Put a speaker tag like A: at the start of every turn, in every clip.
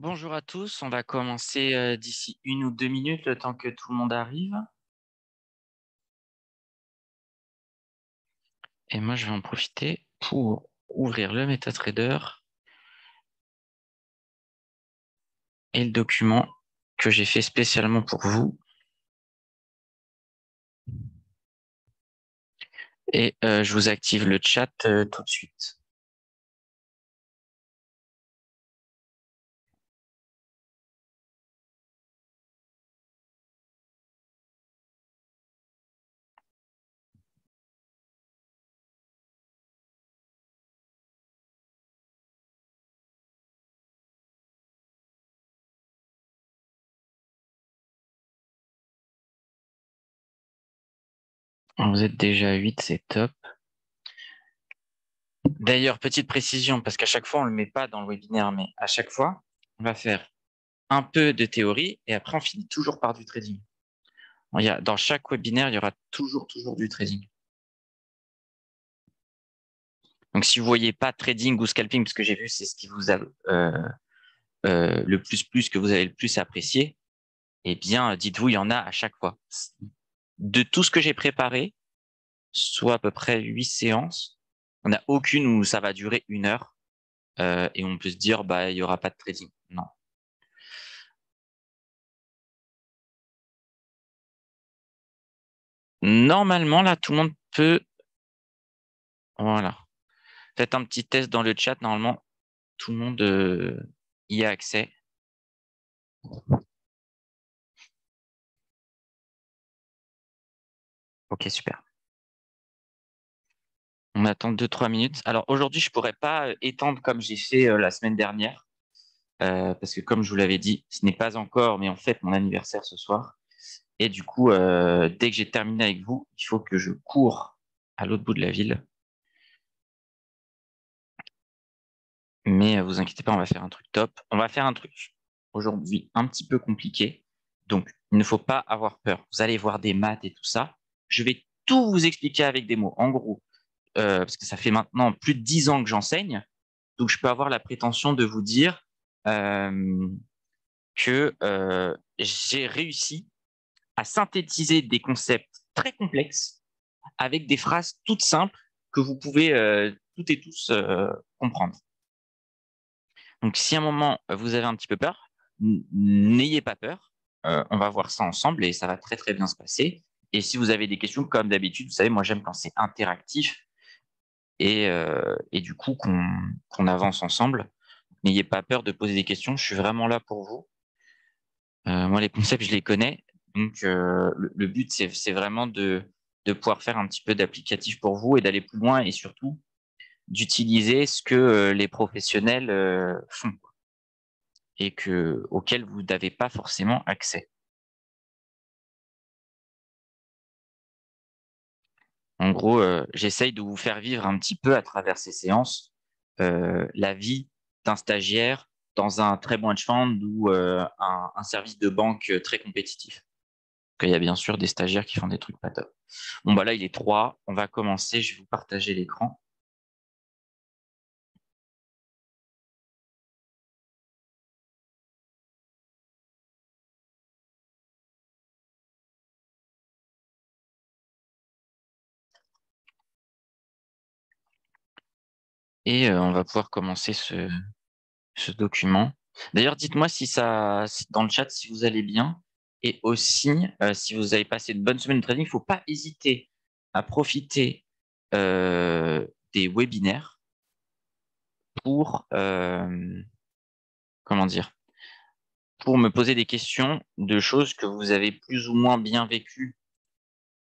A: Bonjour à tous, on va commencer d'ici 1 ou 2 minutes, le temps que tout le monde arrive. Et moi, je vais en profiter pour ouvrir le MetaTrader et le document que j'ai fait spécialement pour vous. Et je vous active le chat tout de suite. Vous êtes déjà à 8, c'est top. D'ailleurs, petite précision, parce qu'à chaque fois, on ne le met pas dans le webinaire, mais à chaque fois, on va faire un peu de théorie et après, on finit toujours par du trading. Dans chaque webinaire, il y aura toujours du trading. Donc, si vous voyez pas trading ou scalping, parce que j'ai vu, c'est ce qui vous a le plus que vous avez le plus apprécié, eh bien, dites-vous, il y en a à chaque fois. De tout ce que j'ai préparé, soit à peu près 8 séances, on n'a aucune où ça va durer 1 heure et on peut se dire, bah, il y aura pas de trading. Non. Normalement, là, tout le monde peut. Voilà. Faites un petit test dans le chat. Normalement, tout le monde y a accès. Ok, super. On attend 2-3 minutes. Alors aujourd'hui, je pourrais pas étendre comme j'ai fait la semaine dernière, parce que comme je vous l'avais dit, ce n'est pas encore, mais en fait mon anniversaire ce soir. Et du coup, dès que j'ai terminé avec vous, il faut que je cours à l'autre bout de la ville. Mais vous inquiétez pas, on va faire un truc top. On va faire un truc aujourd'hui un petit peu compliqué. Donc, il ne faut pas avoir peur. Vous allez voir des maths et tout ça. Je vais tout vous expliquer avec des mots. En gros, parce que ça fait maintenant plus de 10 ans que j'enseigne, donc je peux avoir la prétention de vous dire que j'ai réussi à synthétiser des concepts très complexes avec des phrases toutes simples que vous pouvez toutes et tous comprendre. Donc, si à un moment vous avez un petit peu peur, n'ayez pas peur. On va voir ça ensemble et ça va très très bien se passer. Et si vous avez des questions, comme d'habitude, vous savez, moi j'aime quand c'est interactif et du coup qu'on avance ensemble. N'ayez pas peur de poser des questions. Je suis vraiment là pour vous. Moi, les concepts, je les connais. Donc, le but, c'est vraiment de pouvoir faire un petit peu d'applicatif pour vous et d'aller plus loin et surtout d'utiliser ce que les professionnels font et auquel vous n'avez pas forcément accès. En gros, j'essaye de vous faire vivre un petit peu à travers ces séances la vie d'un stagiaire dans un très bon hedge fund ou un service de banque très compétitif. Il y a bien sûr des stagiaires qui font des trucs pas top. Bon, bah là, il est 3. On va commencer. Je vais vous partager l'écran. Et on va pouvoir commencer ce document. D'ailleurs, dites-moi dans le chat si vous allez bien. Et aussi, si vous avez passé une bonne semaine de trading, il ne faut pas hésiter à profiter des webinaires pour, comment dire, pour me poser des questions de choses que vous avez plus ou moins bien vécues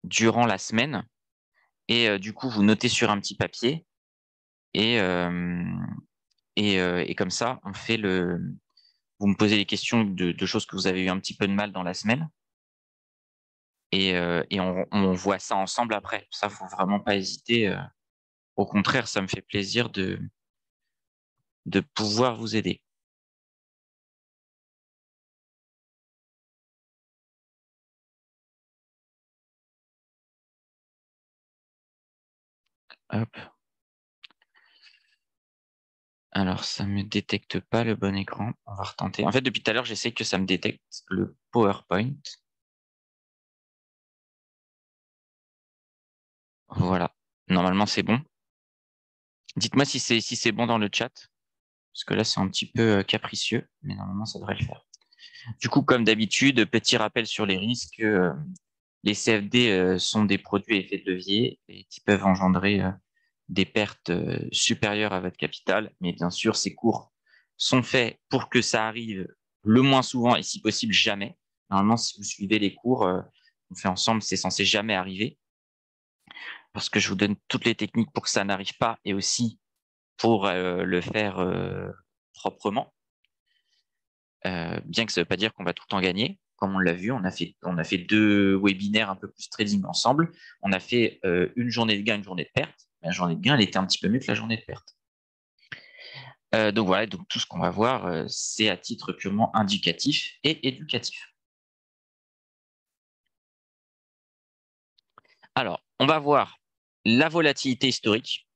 A: durant la semaine. Et du coup, vous notez sur un petit papier et, et comme ça, vous me posez des questions de choses que vous avez eu un petit peu de mal dans la semaine et on voit ça ensemble après. Ça, faut vraiment pas hésiter. Au contraire, ça me fait plaisir de pouvoir vous aider. Hop. Alors, ça ne me détecte pas le bon écran. On va retenter. En fait, depuis tout à l'heure, j'essaie que ça me détecte le PowerPoint. Voilà. Normalement, c'est bon. Dites-moi si c'est bon dans le chat, parce que là, c'est un petit peu capricieux, mais normalement, ça devrait le faire. Du coup, comme d'habitude, petit rappel sur les risques. Les CFD sont des produits à effet de levier et qui peuvent engendrer des pertes supérieures à votre capital. Mais bien sûr, ces cours sont faits pour que ça arrive le moins souvent et si possible jamais. Normalement, si vous suivez les cours, on fait ensemble, c'est censé jamais arriver parce que je vous donne toutes les techniques pour que ça n'arrive pas et aussi pour le faire proprement. Bien que ça ne veut pas dire qu'on va tout le temps gagner. Comme on l'a vu, on a fait 2 webinaires un peu plus trading ensemble. On a fait une journée de gain, une journée de perte. La journée de gain, elle était un petit peu mieux que la journée de perte. Donc voilà, donc tout ce qu'on va voir, c'est à titre purement indicatif et éducatif. Alors, on va voir la volatilité historique.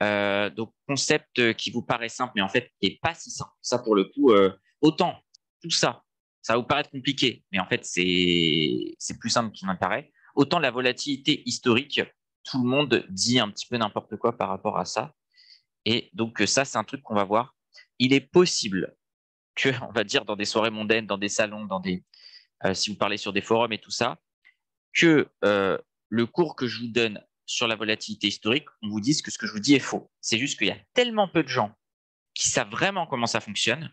A: Donc, concept qui vous paraît simple, mais en fait, qui n'est pas si simple. Ça, pour le coup, autant tout ça, ça va vous paraître compliqué, mais en fait, c'est plus simple qu'il n'en paraît. Autant la volatilité historique, tout le monde dit un petit peu n'importe quoi par rapport à ça. Et donc, ça, c'est un truc qu'on va voir. Il est possible que, on va dire, dans des soirées mondaines, dans des salons, si vous parlez sur des forums et tout ça, que le cours que je vous donne sur la volatilité historique, on vous dise que ce que je vous dis est faux. C'est juste qu'il y a tellement peu de gens qui savent vraiment comment ça fonctionne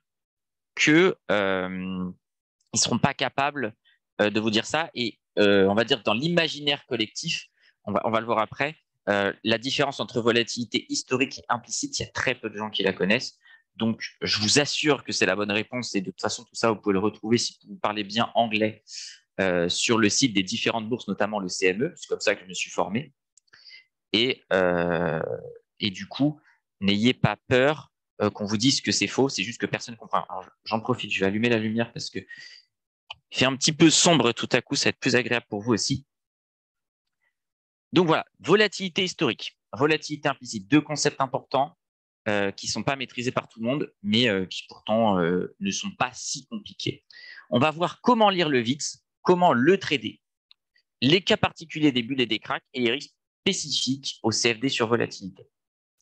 A: que ils seront pas capables de vous dire ça. Et on va dire dans l'imaginaire collectif, on va le voir après, la différence entre volatilité historique et implicite, il y a très peu de gens qui la connaissent. Donc, je vous assure que c'est la bonne réponse. Et de toute façon, tout ça, vous pouvez le retrouver si vous parlez bien anglais sur le site des différentes bourses, notamment le CME. C'est comme ça que je me suis formé. Et, du coup, n'ayez pas peur qu'on vous dise que c'est faux. C'est juste que personne ne comprend. Alors, j'en profite, je vais allumer la lumière parce que il fait un petit peu sombre tout à coup. Ça va être plus agréable pour vous aussi. Donc voilà, volatilité historique, volatilité implicite, 2 concepts importants qui ne sont pas maîtrisés par tout le monde, mais qui pourtant ne sont pas si compliqués. On va voir comment lire le VIX, comment le trader, les cas particuliers des bulles et des cracks et les risques spécifiques au CFD sur volatilité.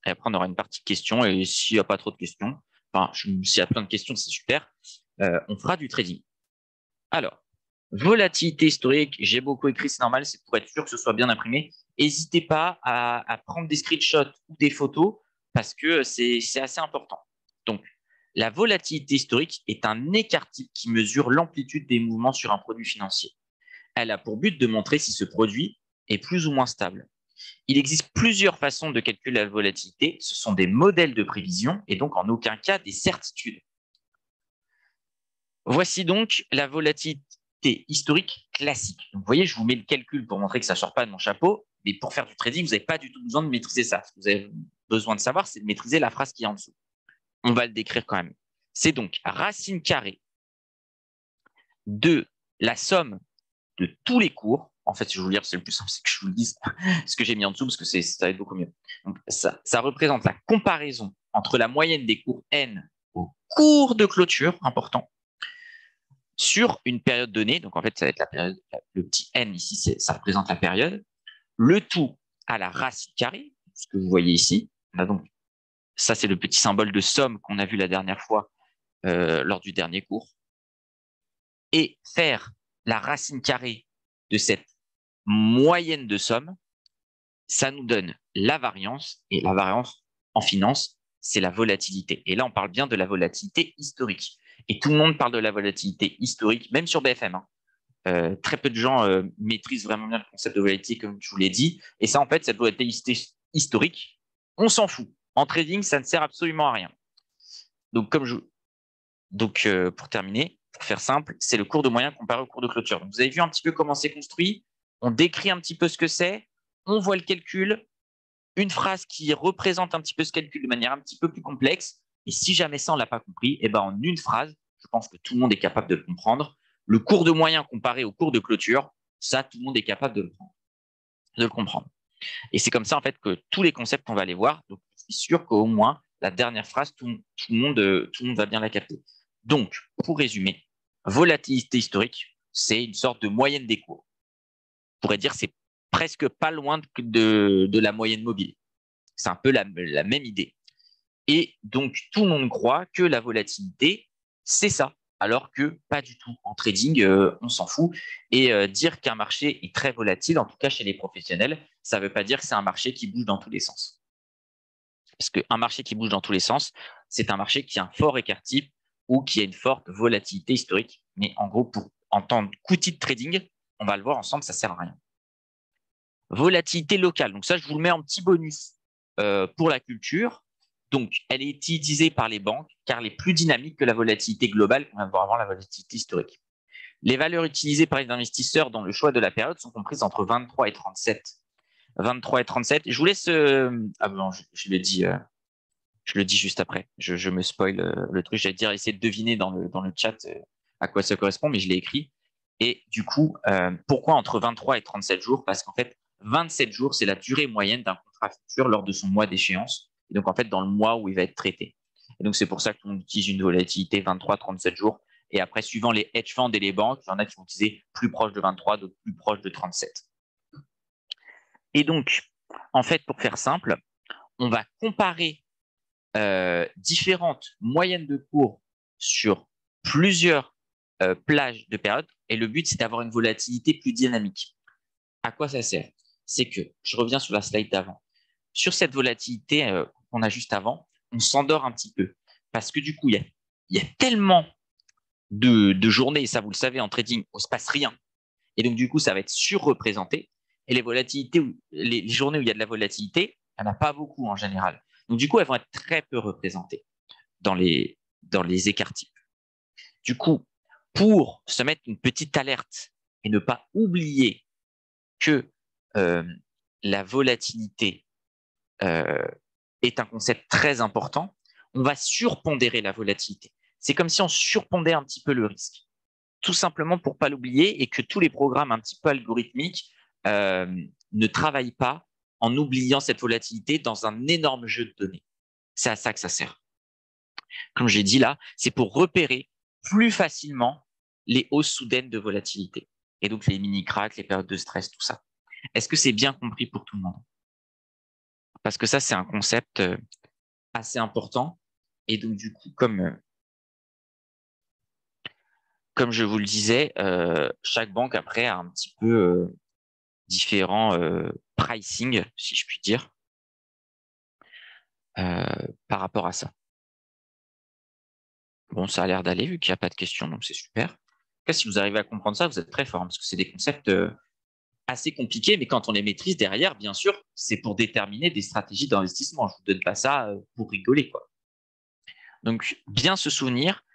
A: Et après, on aura une partie de questions et s'il n'y a pas trop de questions, enfin, s'il y a plein de questions, c'est super, on fera du trading. Alors, volatilité historique, j'ai beaucoup écrit, c'est normal, c'est pour être sûr que ce soit bien imprimé. N'hésitez pas à prendre des screenshots ou des photos parce que c'est assez important. Donc, la volatilité historique est un écart type qui mesure l'amplitude des mouvements sur un produit financier. Elle a pour but de montrer si ce produit est plus ou moins stable. Il existe plusieurs façons de calculer la volatilité. Ce sont des modèles de prévision et donc en aucun cas des certitudes. Voici donc la volatilité historique classique. Donc, vous voyez, je vous mets le calcul pour montrer que ça ne sort pas de mon chapeau, mais pour faire du trading, vous n'avez pas du tout besoin de maîtriser ça. Ce que vous avez besoin de savoir, c'est de maîtriser la phrase qui est en dessous. On va le décrire quand même. C'est donc racine carrée de la somme de tous les cours. En fait, si je vous le dire, c'est le plus simple, c'est que je vous le dise ce que j'ai mis en dessous parce que ça va être beaucoup mieux. Donc, ça représente la comparaison entre la moyenne des cours N au cours de clôture, important, sur une période donnée. Donc, en fait, ça va être la période, le petit N ici, ça représente la période. Le tout à la racine carrée, ce que vous voyez ici. On a donc, ça, c'est le petit symbole de somme qu'on a vu la dernière fois lors du dernier cours. Et faire la racine carrée de cette moyenne de somme, ça nous donne la variance. Et la variance en finance, c'est la volatilité. Et là, on parle bien de la volatilité historique. Et tout le monde parle de la volatilité historique, même sur BFM. Très peu de gens maîtrisent vraiment bien le concept de volatilité, comme je vous l'ai dit. Et ça, en fait, cette volatilité historique, on s'en fout. En trading, ça ne sert absolument à rien. Donc, pour terminer, pour faire simple, c'est le cours de moyen comparé au cours de clôture. Donc, vous avez vu un petit peu comment c'est construit. On décrit un petit peu ce que c'est. On voit le calcul. Une phrase qui représente un petit peu ce calcul de manière un petit peu plus complexe. Et si jamais ça, on ne l'a pas compris, eh ben, en une phrase, je pense que tout le monde est capable de le comprendre. Le cours de moyen comparé au cours de clôture, ça, tout le monde est capable de le comprendre. Et c'est comme ça, en fait, que tous les concepts qu'on va aller voir, donc je suis sûr qu'au moins, la dernière phrase, tout le monde va bien la capter. Donc, pour résumer, volatilité historique, c'est une sorte de moyenne des cours. On pourrait dire que c'est presque pas loin de la moyenne mobile. C'est un peu la même idée. Et donc, tout le monde croit que la volatilité, c'est ça, alors que pas du tout. En trading, on s'en fout. Et dire qu'un marché est très volatile, en tout cas chez les professionnels, ça ne veut pas dire que c'est un marché qui bouge dans tous les sens. Parce qu'un marché qui bouge dans tous les sens, c'est un marché qui a un fort écart type ou qui a une forte volatilité historique. Mais en gros, en tant qu'outil de trading, on va le voir ensemble, ça ne sert à rien. Volatilité locale. Donc ça, je vous le mets en petit bonus pour la culture. Donc, elle est utilisée par les banques car elle est plus dynamique que la volatilité globale qu'on va voir avant la volatilité historique. Les valeurs utilisées par les investisseurs dans le choix de la période sont comprises entre 23 et 37. 23 et 37. Je vous laisse. Ah bon, je le dis juste après. Je me spoil le truc. J'allais dire essayer de deviner dans le chat à quoi ça correspond, mais je l'ai écrit. Et du coup, pourquoi entre 23 et 37 jours? Parce qu'en fait, 27 jours, c'est la durée moyenne d'un contrat futur lors de son mois d'échéance. Et donc, en fait, dans le mois où il va être traité. Et donc, c'est pour ça qu'on utilise une volatilité 23-37 jours. Et après, suivant les hedge funds et les banques, il y en a qui vont utiliser plus proche de 23, d'autres plus proche de 37. Et donc, en fait, pour faire simple, on va comparer différentes moyennes de cours sur plusieurs plages de période. Et le but, c'est d'avoir une volatilité plus dynamique. À quoi ça sert? C'est que, je reviens sur la slide d'avant, sur cette volatilité qu'on a juste avant, on s'endort un petit peu. Parce que du coup, il y a tellement de journées, et ça vous le savez en trading, où il ne se passe rien. Et donc, du coup, ça va être surreprésenté. Et les volatilités, les journées où il y a de la volatilité, il n'y en a pas beaucoup en général. Donc, du coup, elles vont être très peu représentées dans les écarts types. Du coup, pour se mettre une petite alerte et ne pas oublier que la volatilité est un concept très important, on va surpondérer la volatilité. C'est comme si on surpondait un petit peu le risque, tout simplement pour ne pas l'oublier et que tous les programmes un petit peu algorithmiques ne travaillent pas en oubliant cette volatilité dans un énorme jeu de données. C'est à ça que ça sert. Comme j'ai dit là, c'est pour repérer plus facilement les hausses soudaines de volatilité. Et donc les mini-cracks, les périodes de stress, tout ça. Est-ce que c'est bien compris pour tout le monde? Parce que ça, c'est un concept assez important. Et donc, du coup, comme je vous le disais, chaque banque, après, a un petit peu différents pricing, si je puis dire, par rapport à ça. Bon, ça a l'air d'aller, vu qu'il n'y a pas de questions, donc c'est super. En tout cas, si vous arrivez à comprendre ça, vous êtes très fort, parce que c'est des concepts assez compliqués, mais quand on les maîtrise derrière, bien sûr, c'est pour déterminer des stratégies d'investissement. Je ne vous donne pas ça pour rigoler, quoi. Donc, bien se souvenir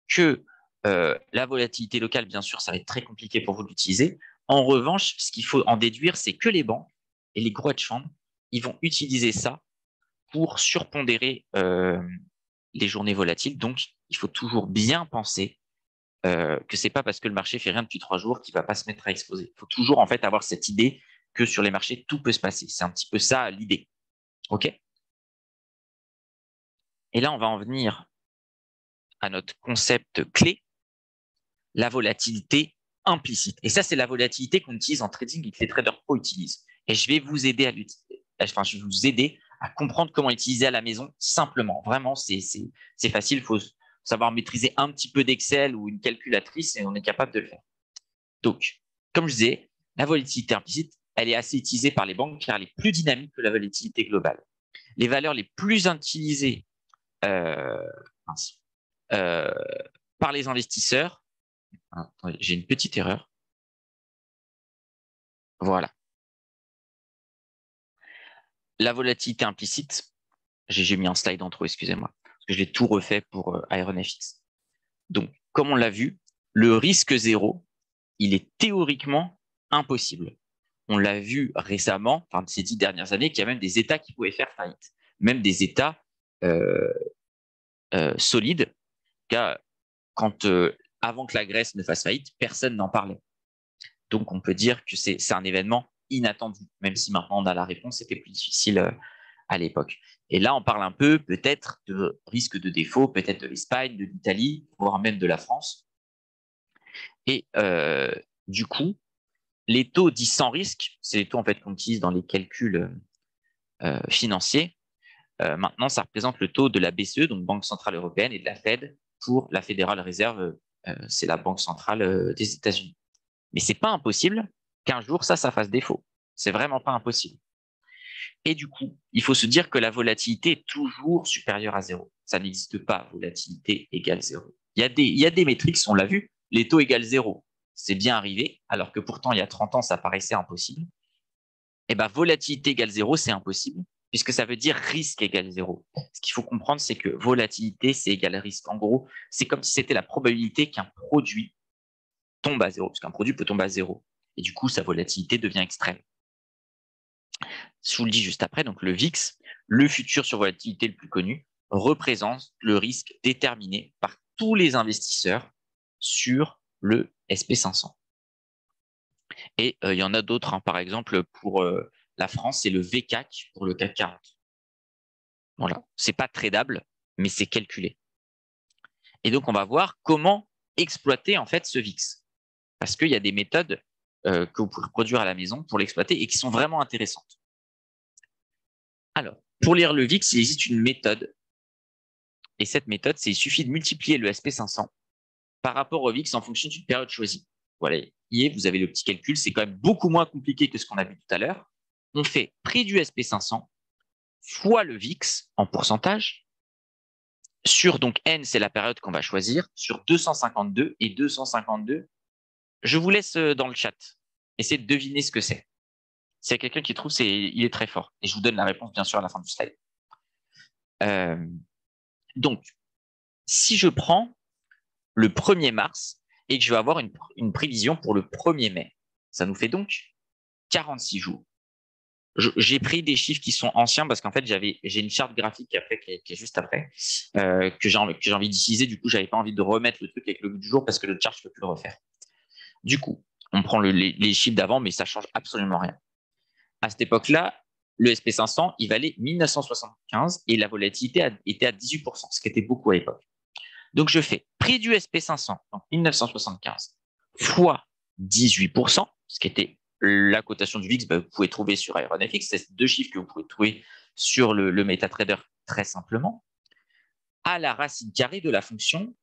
A: que la volatilité locale, bien sûr, ça va être très compliqué pour vous d'utiliser. En revanche, ce qu'il faut en déduire, c'est que les banques et les gros hedge funds, ils vont utiliser ça pour surpondérer les journées volatiles. Donc, il faut toujours bien penser que c'est pas parce que le marché fait rien depuis 3 jours qu'il va pas se mettre à exploser. Il faut toujours en fait avoir cette idée que sur les marchés, tout peut se passer. C'est un petit peu ça l'idée. OK? Et là, on va en venir à notre concept clé, la volatilité implicite. Et ça, c'est la volatilité qu'on utilise en trading et que les traders pro utilisent. Et je vais vous aider à l'utiliser. Enfin, je vais vous aider à comprendre comment utiliser à la maison simplement. Vraiment, c'est facile. Il faut savoir maîtriser un petit peu d'Excel ou une calculatrice et on est capable de le faire. Donc, comme je disais, la volatilité implicite, elle est assez utilisée par les banques car elle est plus dynamique que la volatilité globale. Les valeurs les plus utilisées par les investisseurs, j'ai une petite erreur. Voilà. La volatilité implicite, j'ai mis un slide en trop, excusez-moi, parce que je l'ai tout refait pour IronFX. Donc, comme on l'a vu, le risque zéro, il est théoriquement impossible. On l'a vu récemment, enfin ces 10 dernières années, qu'il y a même des États qui pouvaient faire faillite, même des États solides, car quand avant que la Grèce ne fasse faillite, personne n'en parlait. Donc on peut dire que c'est un événement inattendu, même si maintenant on a la réponse, c'était plus difficile à l'époque. Et là, on parle un peu peut-être de risque de défaut, peut-être de l'Espagne, de l'Italie, voire même de la France. Et du coup, les taux dits sans risque, c'est les taux en fait qu'on utilise dans les calculs financiers. Maintenant, ça représente le taux de la BCE, donc Banque Centrale Européenne, et de la Fed pour la Federal Reserve, c'est la Banque Centrale des États-Unis. Mais c'est pas impossible qu'un jour ça fasse défaut. C'est vraiment pas impossible. Et du coup, il faut se dire que la volatilité est toujours supérieure à zéro. Ça n'existe pas, volatilité égale zéro. Il y a des métriques, on l'a vu, les taux égale zéro. C'est bien arrivé, alors que pourtant, il y a 30 ans, ça paraissait impossible. Et bien, volatilité égale zéro, c'est impossible, puisque ça veut dire risque égale zéro. Ce qu'il faut comprendre, c'est que volatilité, c'est égal risque. En gros, c'est comme si c'était la probabilité qu'un produit tombe à zéro, parce qu'un produit peut tomber à zéro. Et du coup, sa volatilité devient extrême. Je vous le dis juste après, donc le VIX, le futur sur volatilité le plus connu, représente le risque déterminé par tous les investisseurs sur le SP500. Et il y en a d'autres, hein. Par exemple, pour la France, c'est le VCAC pour le CAC 40. Voilà, c'est pas tradable, mais c'est calculé. Et donc, on va voir comment exploiter en fait ce VIX. Parce qu'il y a des méthodes que vous pouvez reproduire à la maison pour l'exploiter et qui sont vraiment intéressantes. Alors, pour lire le VIX, il existe une méthode. Et cette méthode, c'est il suffit de multiplier le SP500 par rapport au VIX en fonction d'une période choisie. Voilà, vous avez le petit calcul, c'est quand même beaucoup moins compliqué que ce qu'on a vu tout à l'heure. On fait prix du SP500 fois le VIX en pourcentage sur, donc N, c'est la période qu'on va choisir, sur 252 et 252. Je vous laisse dans le chat. Essayez de deviner ce que c'est. S'il y a quelqu'un qui trouve, il est très fort. Et je vous donne la réponse, bien sûr, à la fin du slide. Donc, si je prends le 1er mars et que je vais avoir une prévision pour le 1er mai, ça nous fait donc 46 jours. J'ai pris des chiffres qui sont anciens parce qu'en fait, j'ai une charte graphique après, qui est juste après, que j'ai envie d'utiliser. Du coup, j'avais pas envie de remettre le truc avec le bout du jour parce que le chart, je peux plus le refaire. Du coup, on prend les chiffres d'avant, mais ça change absolument rien. À cette époque-là, le SP500, il valait 1975 et la volatilité était à 18%, ce qui était beaucoup à l'époque. Donc, je fais prix du SP500, donc 1975, fois 18%, ce qui était la cotation du VIX, vous pouvez trouver sur IronFX. C'est deux chiffres que vous pouvez trouver sur le MetaTrader très simplement, à la racine carrée de la fonction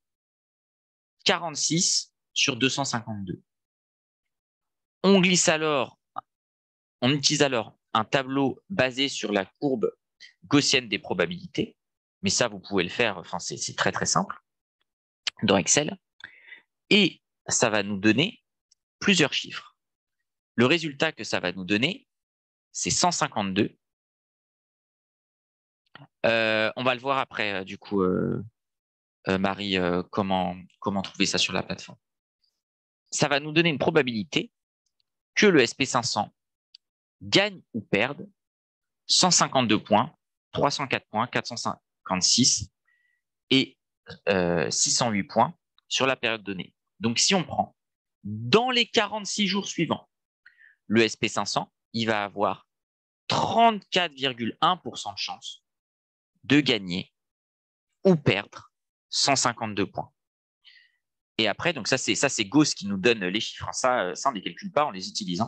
A: 46 sur 252. On utilise alors un tableau basé sur la courbe gaussienne des probabilités, mais ça, vous pouvez le faire, enfin, c'est très très simple dans Excel, et ça va nous donner plusieurs chiffres. Le résultat que ça va nous donner, c'est 152. On va le voir après, du coup, Marie, comment trouver ça sur la plateforme. Ça va nous donner une probabilité que le SP500 gagne ou perde 152 points, 304 points, 456 et 608 points sur la période donnée. Donc, si on prend dans les 46 jours suivants, le SP500, il va avoir 34,1% de chance de gagner ou perdre 152 points. Et après, donc ça c'est Gauss qui nous donne les chiffres. Ça on ne les calcule pas, on les utilise.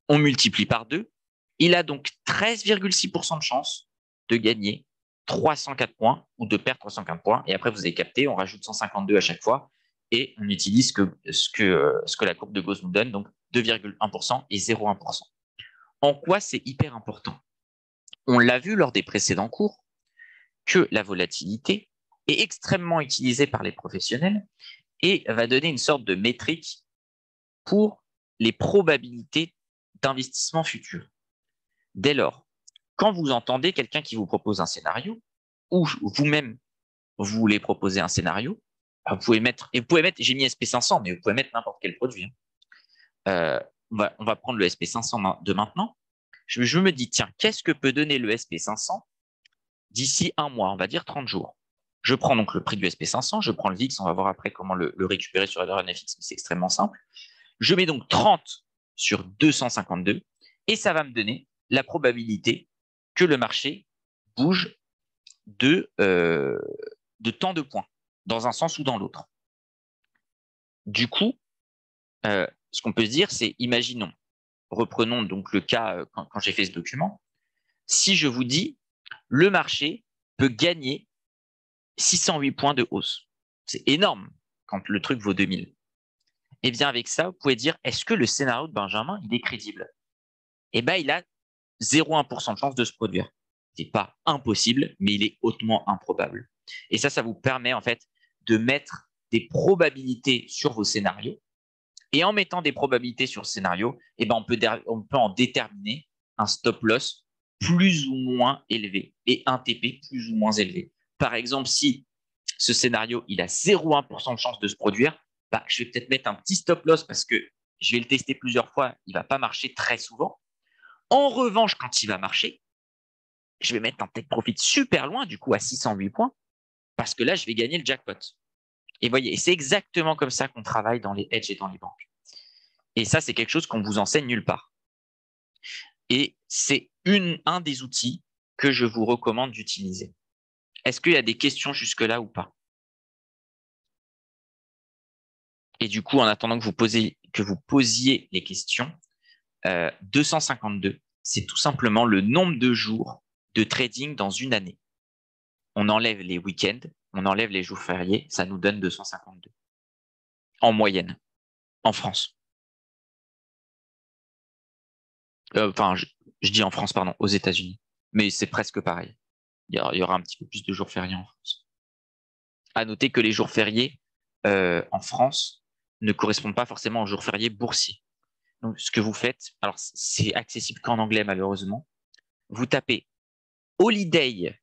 A: On multiplie par 2. Il a donc 13,6% de chance de gagner 304 points ou de perdre 304 points. Et après, vous avez capté, on rajoute 152 à chaque fois et on utilise ce que la courbe de Gauss nous donne, donc 2,1% et 0,1%. En quoi c'est hyper important? On l'a vu lors des précédents cours que la volatilité est extrêmement utilisée par les professionnels et va donner une sorte de métrique pour les probabilités d'investissement futur. Dès lors, quand vous entendez quelqu'un qui vous propose un scénario, ou vous-même, vous voulez proposer un scénario, vous pouvez mettre, j'ai mis SP500, mais vous pouvez mettre n'importe quel produit. On va prendre le SP500 de maintenant. Je me dis, tiens, qu'est-ce que peut donner le SP500 d'ici un mois, on va dire 30 jours? Je prends donc le prix du SP500, je prends le VIX, on va voir après comment le récupérer sur IronFX, mais c'est extrêmement simple. Je mets donc 30 sur 252 et ça va me donner la probabilité que le marché bouge de tant de points, dans un sens ou dans l'autre. Du coup, ce qu'on peut se dire, c'est, imaginons, reprenons donc le cas quand j'ai fait ce document, si je vous dis, le marché peut gagner 608 points de hausse. C'est énorme quand le truc vaut 2000. Et bien avec ça, vous pouvez dire, est-ce que le scénario de Benjamin, il est crédible? Eh bien, il a 0,1% de chance de se produire. Ce n'est pas impossible, mais il est hautement improbable. Et ça vous permet en fait de mettre des probabilités sur vos scénarios. Et en mettant des probabilités sur le scénario, eh ben on peut en déterminer un stop loss plus ou moins élevé et un TP plus ou moins élevé. Par exemple, si ce scénario il a 0,1% de chance de se produire, bah, je vais peut-être mettre un petit stop loss parce que je vais le tester plusieurs fois, il ne va pas marcher très souvent. En revanche, quand il va marcher, je vais mettre un take profit super loin, du coup à 608 points, parce que là, je vais gagner le jackpot. Et voyez, c'est exactement comme ça qu'on travaille dans les hedges et dans les banques. Et ça, c'est quelque chose qu'on vous enseigne nulle part. Et c'est un des outils que je vous recommande d'utiliser. Est-ce qu'il y a des questions jusque-là ou pas? Et du coup, en attendant que vous posiez les questions, 252, c'est tout simplement le nombre de jours de trading dans une année. On enlève les week-ends, on enlève les jours fériés, ça nous donne 252 en moyenne, en France. Enfin, je dis en France, pardon, aux États-Unis. Mais c'est presque pareil. Il y aura un petit peu plus de jours fériés en France. À noter que les jours fériés en France ne correspondent pas forcément aux jours fériés boursiers. Donc, ce que vous faites, alors c'est accessible qu'en anglais malheureusement, vous tapez Holiday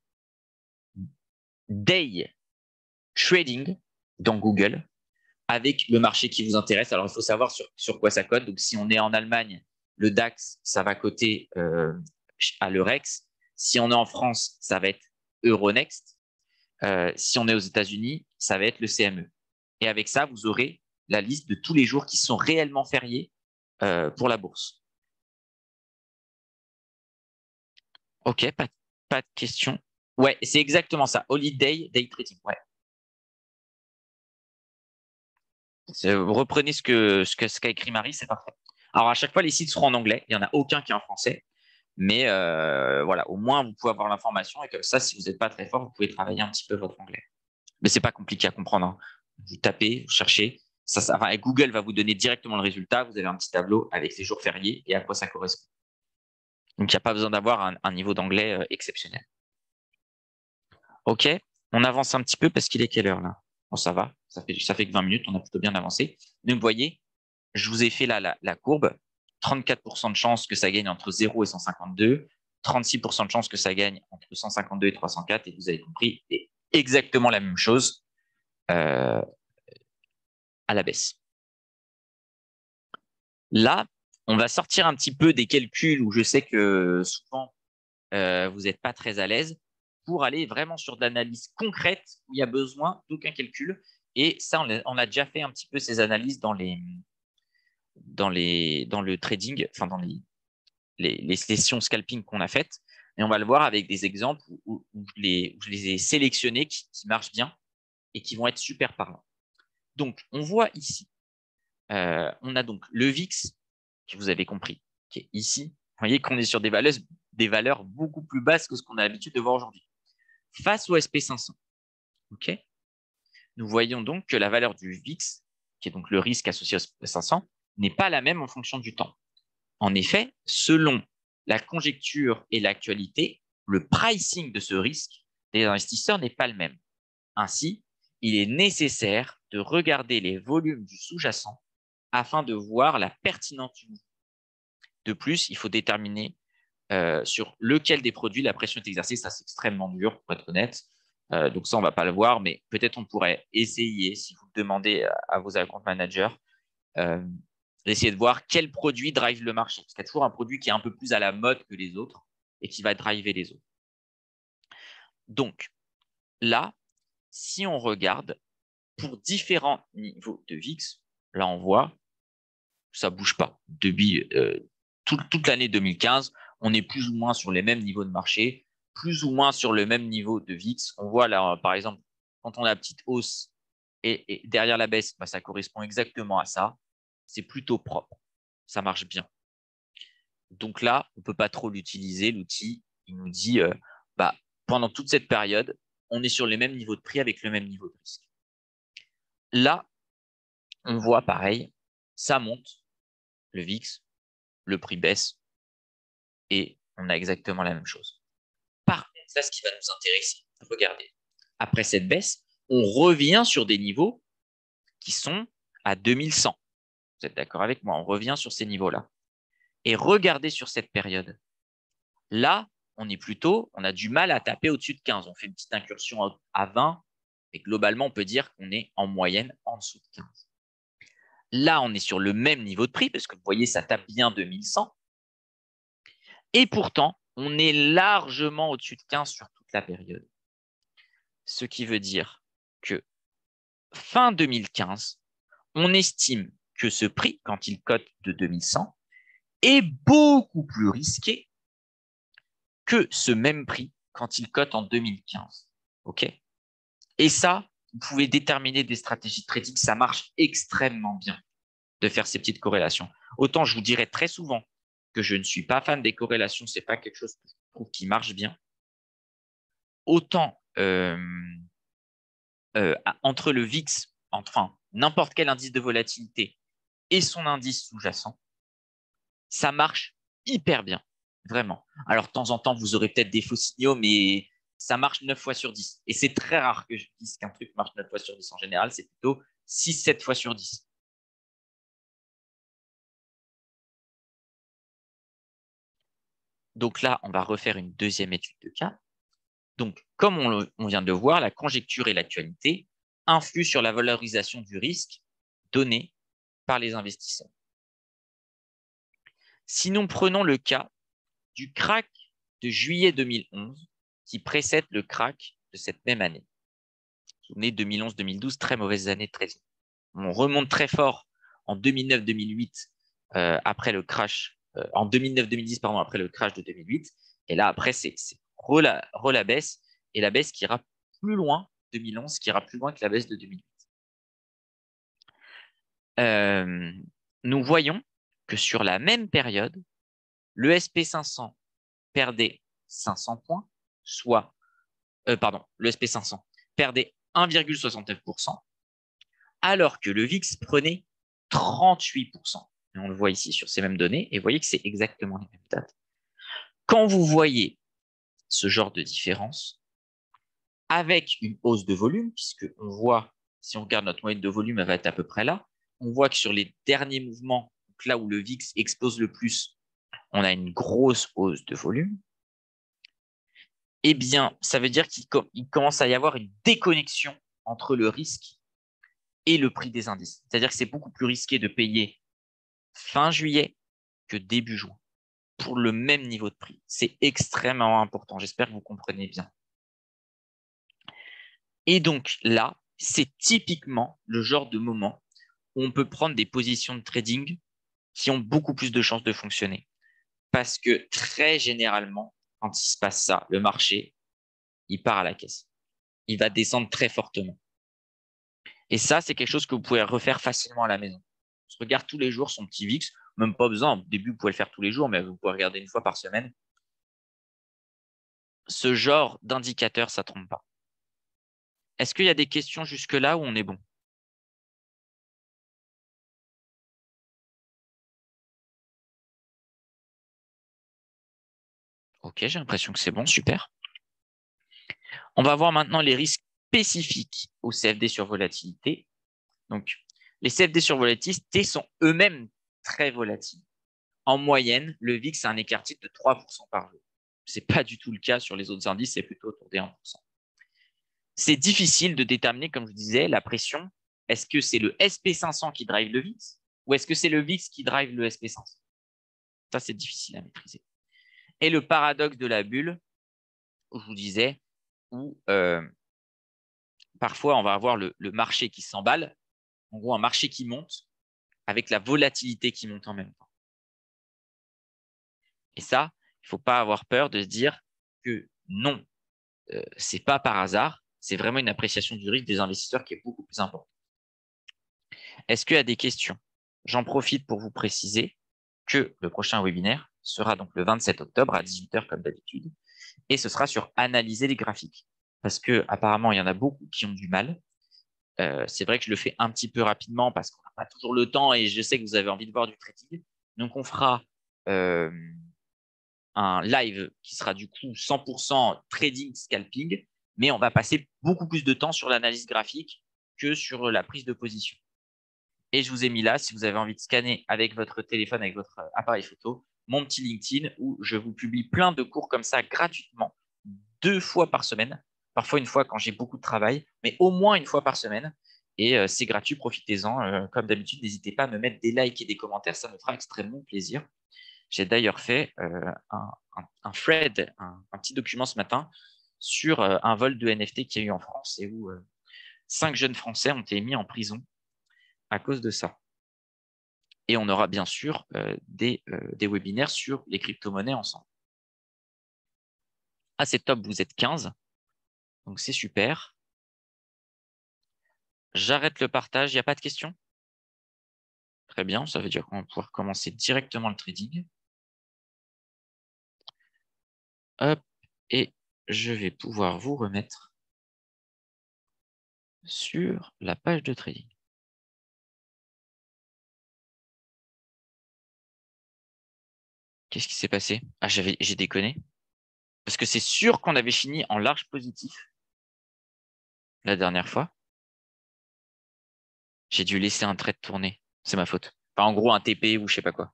A: Day Trading dans Google avec le marché qui vous intéresse. Alors, il faut savoir sur quoi ça cote. Donc, si on est en Allemagne, le DAX, ça va coter à l'Eurex. Si on est en France, ça va être Euronext. Si on est aux États-Unis, ça va être le CME. Et avec ça, vous aurez la liste de tous les jours qui sont réellement fériés pour la bourse. OK, pas de questions. Ouais, c'est exactement ça. Holiday Day Trading. Ouais. Reprenez ce qu'a écrit Marie, c'est parfait. Alors, à chaque fois, les sites seront en anglais. Il n'y en a aucun qui est en français. Mais voilà, au moins, vous pouvez avoir l'information. Et comme ça, si vous n'êtes pas très fort, vous pouvez travailler un petit peu votre anglais. Mais ce n'est pas compliqué à comprendre. Hein. Vous tapez, vous cherchez. Enfin, Google va vous donner directement le résultat. Vous avez un petit tableau avec les jours fériés et à quoi ça correspond. Donc, il n'y a pas besoin d'avoir un niveau d'anglais exceptionnel. OK, on avance un petit peu parce qu'il est quelle heure là? Bon, ça va, ça fait que 20 minutes, on a plutôt bien avancé. Donc, vous voyez, je vous ai fait la courbe. 34% de chance que ça gagne entre 0 et 152, 36% de chance que ça gagne entre 152 et 304, et vous avez compris, c'est exactement la même chose à la baisse. Là, on va sortir un petit peu des calculs où je sais que souvent, vous n'êtes pas très à l'aise pour aller vraiment sur de l'analyse concrète où il y a besoin d'aucun calcul. Et ça, on a déjà fait un petit peu ces analyses dans le trading, enfin dans les sessions scalping qu'on a faites. Et on va le voir avec des exemples où je les ai sélectionnés qui marchent bien et qui vont être super parlants. Donc, on voit ici, on a donc le VIX, que vous avez compris, qui est ici. Vous voyez qu'on est sur des valeurs beaucoup plus basses que ce qu'on a l'habitude de voir aujourd'hui. Face au SP500, okay, nous voyons donc que la valeur du VIX, qui est donc le risque associé au SP500, n'est pas la même en fonction du temps. En effet, selon la conjecture et l'actualité, le pricing de ce risque des investisseurs n'est pas le même. Ainsi, il est nécessaire de regarder les volumes du sous-jacent afin de voir la pertinence du mouvement. De plus, il faut déterminer sur lequel des produits la pression est exercée. Ça, c'est extrêmement dur, pour être honnête. Donc ça, on ne va pas le voir, mais peut-être on pourrait essayer, si vous le demandez à vos account managers, d'essayer de voir quel produit drive le marché. Parce qu'il y a toujours un produit qui est un peu plus à la mode que les autres et qui va driver les autres. Donc, là, si on regarde pour différents niveaux de VIX, là, on voit que ça ne bouge pas. Depuis toute l'année 2015, on est plus ou moins sur les mêmes niveaux de marché, plus ou moins sur le même niveau de VIX. On voit là, par exemple, quand on a la petite hausse et derrière la baisse, ça correspond exactement à ça. C'est plutôt propre. Ça marche bien. Donc là, on ne peut pas trop l'utiliser. L'outil, il nous dit, pendant toute cette période, on est sur les mêmes niveaux de prix avec le même niveau de risque. Là, on voit pareil, ça monte, le VIX, le prix baisse, et on a exactement la même chose. Par contre, ça, ce qui va nous intéresser, regardez, après cette baisse, on revient sur des niveaux qui sont à 2100. Vous êtes d'accord avec moi? On revient sur ces niveaux-là. Et regardez sur cette période. Là, on a du mal à taper au-dessus de 15. On fait une petite incursion à 20, et globalement, on peut dire qu'on est en moyenne en dessous de 15. Là, on est sur le même niveau de prix, parce que vous voyez, ça tape bien 2100. Et pourtant, on est largement au-dessus de 15 sur toute la période. Ce qui veut dire que fin 2015, on estime que ce prix, quand il cote de 2100, est beaucoup plus risqué que ce même prix quand il cote en 2015. OK? Et ça, vous pouvez déterminer des stratégies de trading. Ça marche extrêmement bien de faire ces petites corrélations. Autant je vous dirais très souvent que je ne suis pas fan des corrélations, ce n'est pas quelque chose que je trouve qui marche bien. Autant entre le VIX, enfin n'importe quel indice de volatilité et son indice sous-jacent, ça marche hyper bien, vraiment. Alors de temps en temps, vous aurez peut-être des faux signaux, mais ça marche 9 fois sur 10. Et c'est très rare que je dise qu'un truc marche 9 fois sur 10. En général, c'est plutôt 6-7 fois sur 10. Donc là, on va refaire une deuxième étude de cas. Donc, comme on vient de le voir, la conjecture et l'actualité influent sur la valorisation du risque donné par les investisseurs. Sinon, prenons le cas du crack de juillet 2011 qui précède le crack de cette même année. Vous vous souvenez, 2011-2012, très mauvaise année de trading. On remonte très fort en 2009-2008 après le crash, en 2009-2010, pardon, après le crash de 2008. Et là, après, c'est la baisse, et la baisse qui ira plus loin, 2011, qui ira plus loin que la baisse de 2008. Nous voyons que sur la même période, le SP500 perdait 500 points, soit, le SP500 perdait 1,69%, alors que le VIX prenait 38%. Et on le voit ici sur ces mêmes données, et vous voyez que c'est exactement les mêmes dates. Quand vous voyez ce genre de différence, avec une hausse de volume, puisqu'on voit, si on regarde notre moyenne de volume, elle va être à peu près là, on voit que sur les derniers mouvements, donc là où le VIX explose le plus, on a une grosse hausse de volume. Eh bien, ça veut dire qu'il commence à y avoir une déconnexion entre le risque et le prix des indices. C'est-à-dire que c'est beaucoup plus risqué de payer fin juillet que début juin pour le même niveau de prix. C'est extrêmement important. J'espère que vous comprenez bien. Et donc là, c'est typiquement le genre de moment où on peut prendre des positions de trading qui ont beaucoup plus de chances de fonctionner. Parce que très généralement, quand il se passe ça, le marché, il part à la caisse. Il va descendre très fortement. Et ça, c'est quelque chose que vous pouvez refaire facilement à la maison. On se regarde tous les jours son petit VIX, même pas besoin. Au début, vous pouvez le faire tous les jours, mais vous pouvez regarder une fois par semaine. Ce genre d'indicateur, ça ne trompe pas. Est-ce qu'il y a des questions jusque-là ou on est bon? Ok, j'ai l'impression que c'est bon, super. On va voir maintenant les risques spécifiques au CFD sur volatilité. Donc, les CFD sur volatilité sont eux-mêmes très volatiles. En moyenne, le VIX a un écart type de 3% par jour. Ce n'est pas du tout le cas sur les autres indices, c'est plutôt autour des 1%. C'est difficile de déterminer, comme je disais, la pression. Est-ce que c'est le SP500 qui drive le VIX ou est-ce que c'est le VIX qui drive le SP500? Ça, c'est difficile à maîtriser. Et le paradoxe de la bulle, je vous disais, où parfois on va avoir le marché qui s'emballe, en gros un marché qui monte avec la volatilité qui monte en même temps. Et ça, il Il ne faut pas avoir peur de se dire que non, ce n'est pas par hasard, c'est vraiment une appréciation du risque des investisseurs qui est beaucoup plus importante. Est-ce qu'il y a des questions? J'en profite pour vous préciser que le prochain webinaire sera donc le 27 octobre à 18h comme d'habitude, et ce sera sur analyser les graphiques. Parce que apparemment, il y en a beaucoup qui ont du mal. C'est vrai que je le fais un petit peu rapidement parce qu'on n'a pas toujours le temps et je sais que vous avez envie de voir du trading. Donc, on fera un live qui sera du coup 100% trading scalping, mais on va passer beaucoup plus de temps sur l'analyse graphique que sur la prise de position. Et je vous ai mis là, si vous avez envie de scanner avec votre téléphone, avec votre appareil photo, mon petit LinkedIn où je vous publie plein de cours comme ça gratuitement, 2 fois par semaine, parfois une fois quand j'ai beaucoup de travail, mais au moins une fois par semaine. Et c'est gratuit, profitez-en. Comme d'habitude, n'hésitez pas à me mettre des likes et des commentaires, ça me fera extrêmement plaisir. J'ai d'ailleurs fait un thread, un petit document ce matin sur un vol de NFT qu'il y a eu en France et où 5 jeunes Français ont été mis en prison à cause de ça. Et on aura bien sûr des webinaires sur les crypto-monnaies ensemble. Ah, c'est top, vous êtes 15, donc c'est super. J'arrête le partage, il n'y a pas de questions? Très bien, ça veut dire qu'on va pouvoir commencer directement le trading. Hop, et je vais pouvoir vous remettre sur la page de trading. Qu'est-ce qui s'est passé? Ah, j'ai déconné. Parce que c'est sûr qu'on avait fini en large positif la dernière fois. J'ai dû laisser un trade tourner. C'est ma faute. Enfin, en gros, un TP ou je sais pas quoi.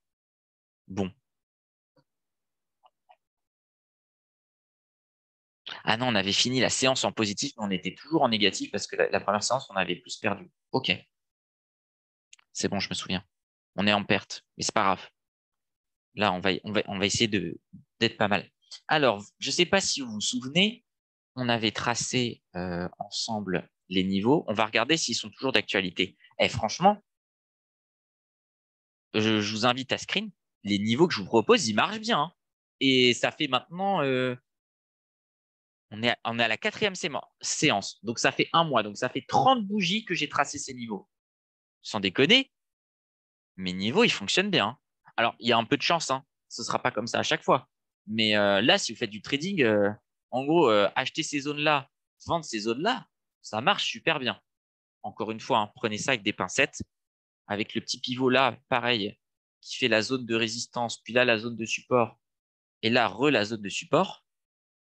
A: Bon. Ah non, on avait fini la séance en positif, mais on était toujours en négatif parce que la première séance, on avait plus perdu. Ok. C'est bon, je me souviens. On est en perte, mais c'est pas grave. Là, on va essayer d'être pas mal. Alors, je ne sais pas si vous vous souvenez, on avait tracé ensemble les niveaux. On va regarder s'ils sont toujours d'actualité. Et franchement, je vous invite à screen. Les niveaux que je vous propose, ils marchent bien, hein. Et ça fait maintenant, on est à la 4e séance. Donc, ça fait un mois. Donc, ça fait 30 bougies que j'ai tracé ces niveaux. Sans déconner, mes niveaux, ils fonctionnent bien, hein. Alors, il y a un peu de chance, hein. Ce ne sera pas comme ça à chaque fois. Mais là, si vous faites du trading, en gros, acheter ces zones-là, vendre ces zones-là, ça marche super bien. Encore une fois, hein, prenez ça avec des pincettes. Avec le petit pivot là, pareil, qui fait la zone de résistance, puis là, la zone de support, et là, la zone de support,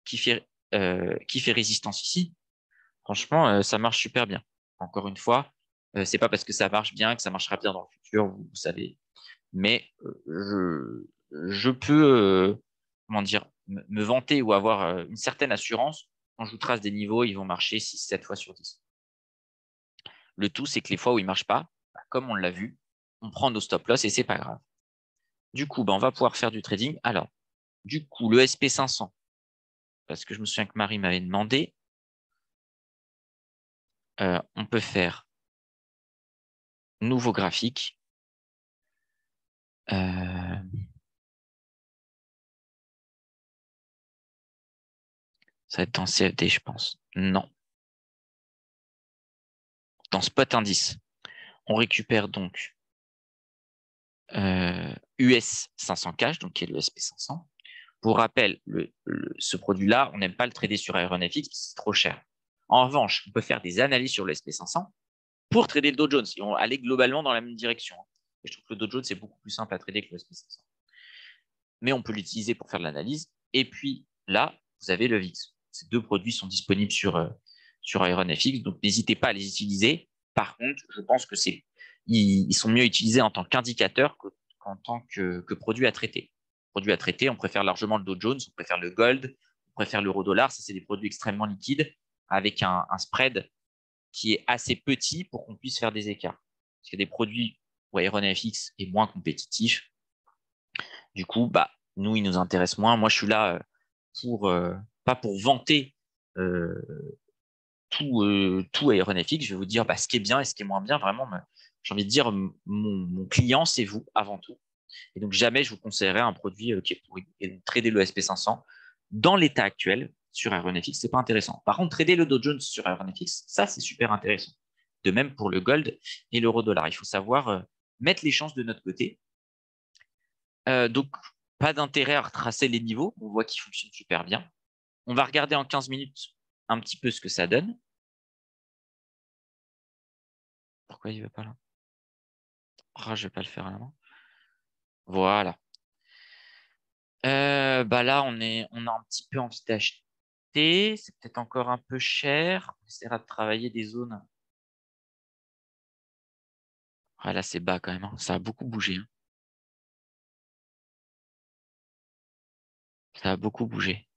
A: qui fait résistance ici. Franchement, ça marche super bien. Encore une fois, c'est pas parce que ça marche bien que ça marchera bien dans le futur, vous savez. Mais je peux, comment dire, me vanter ou avoir une certaine assurance. Quand je vous trace des niveaux, ils vont marcher 6-7 fois sur 10. Le tout, c'est que les fois où ils ne marchent pas, bah, comme on l'a vu, on prend nos stop-loss et c'est pas grave. Du coup, bah, on va pouvoir faire du trading. Alors, du coup, le SP500, parce que je me souviens que Marie m'avait demandé, on peut faire nouveau graphique. Ça va être dans CFD, je pense. Non. Dans Spot Indice. On récupère donc US 500 cash, donc qui est le SP500. Pour rappel, ce produit-là, on n'aime pas le trader sur IronFX parce que c'est trop cher. En revanche, on peut faire des analyses sur le SP500 pour trader le Dow Jones. Ils vont aller globalement dans la même direction. Et je trouve que le Dow Jones, c'est beaucoup plus simple à trader que le SP500. Mais on peut l'utiliser pour faire de l'analyse. Et puis là, vous avez le VIX. Ces deux produits sont disponibles sur IronFX, donc n'hésitez pas à les utiliser. Par contre, je pense que ils sont mieux utilisés en tant qu'indicateur qu'en tant que produit à traiter. Produit à traiter, on préfère largement le Dow Jones, on préfère le gold, on préfère l'euro-dollar. Ça, c'est des produits extrêmement liquides avec un spread qui est assez petit pour qu'on puisse faire des écarts. Parce qu'il y a des produits où IronFX est moins compétitif. Du coup, bah, nous, il nous intéresse moins. Moi, je suis là pas pour vanter euh, tout AeronFX. Je vais vous dire bah, ce qui est bien et ce qui est moins bien. Vraiment, j'ai envie de dire, mon client, c'est vous avant tout. Et donc, jamais je vous conseillerais un produit qui est pourri. Et donc, trader le SP500 dans l'état actuel sur RNFX, c'est pas intéressant. Par contre, trader le Dow Jones sur RNFX, ça, c'est super intéressant. De même pour le gold et l'euro-dollar. Il faut savoir mettre les chances de notre côté. Donc, pas d'intérêt à retracer les niveaux. On voit qu'ils fonctionnent super bien. On va regarder en 15 minutes un petit peu ce que ça donne. Pourquoi il ne veut pas là? Je ne vais pas le faire à la main. Voilà. Là, on a un petit peu envie d'acheter. C'est peut-être encore un peu cher. On essaiera de travailler des zones. Là, c'est bas quand même. Ça a beaucoup bougé. Ça a beaucoup bougé.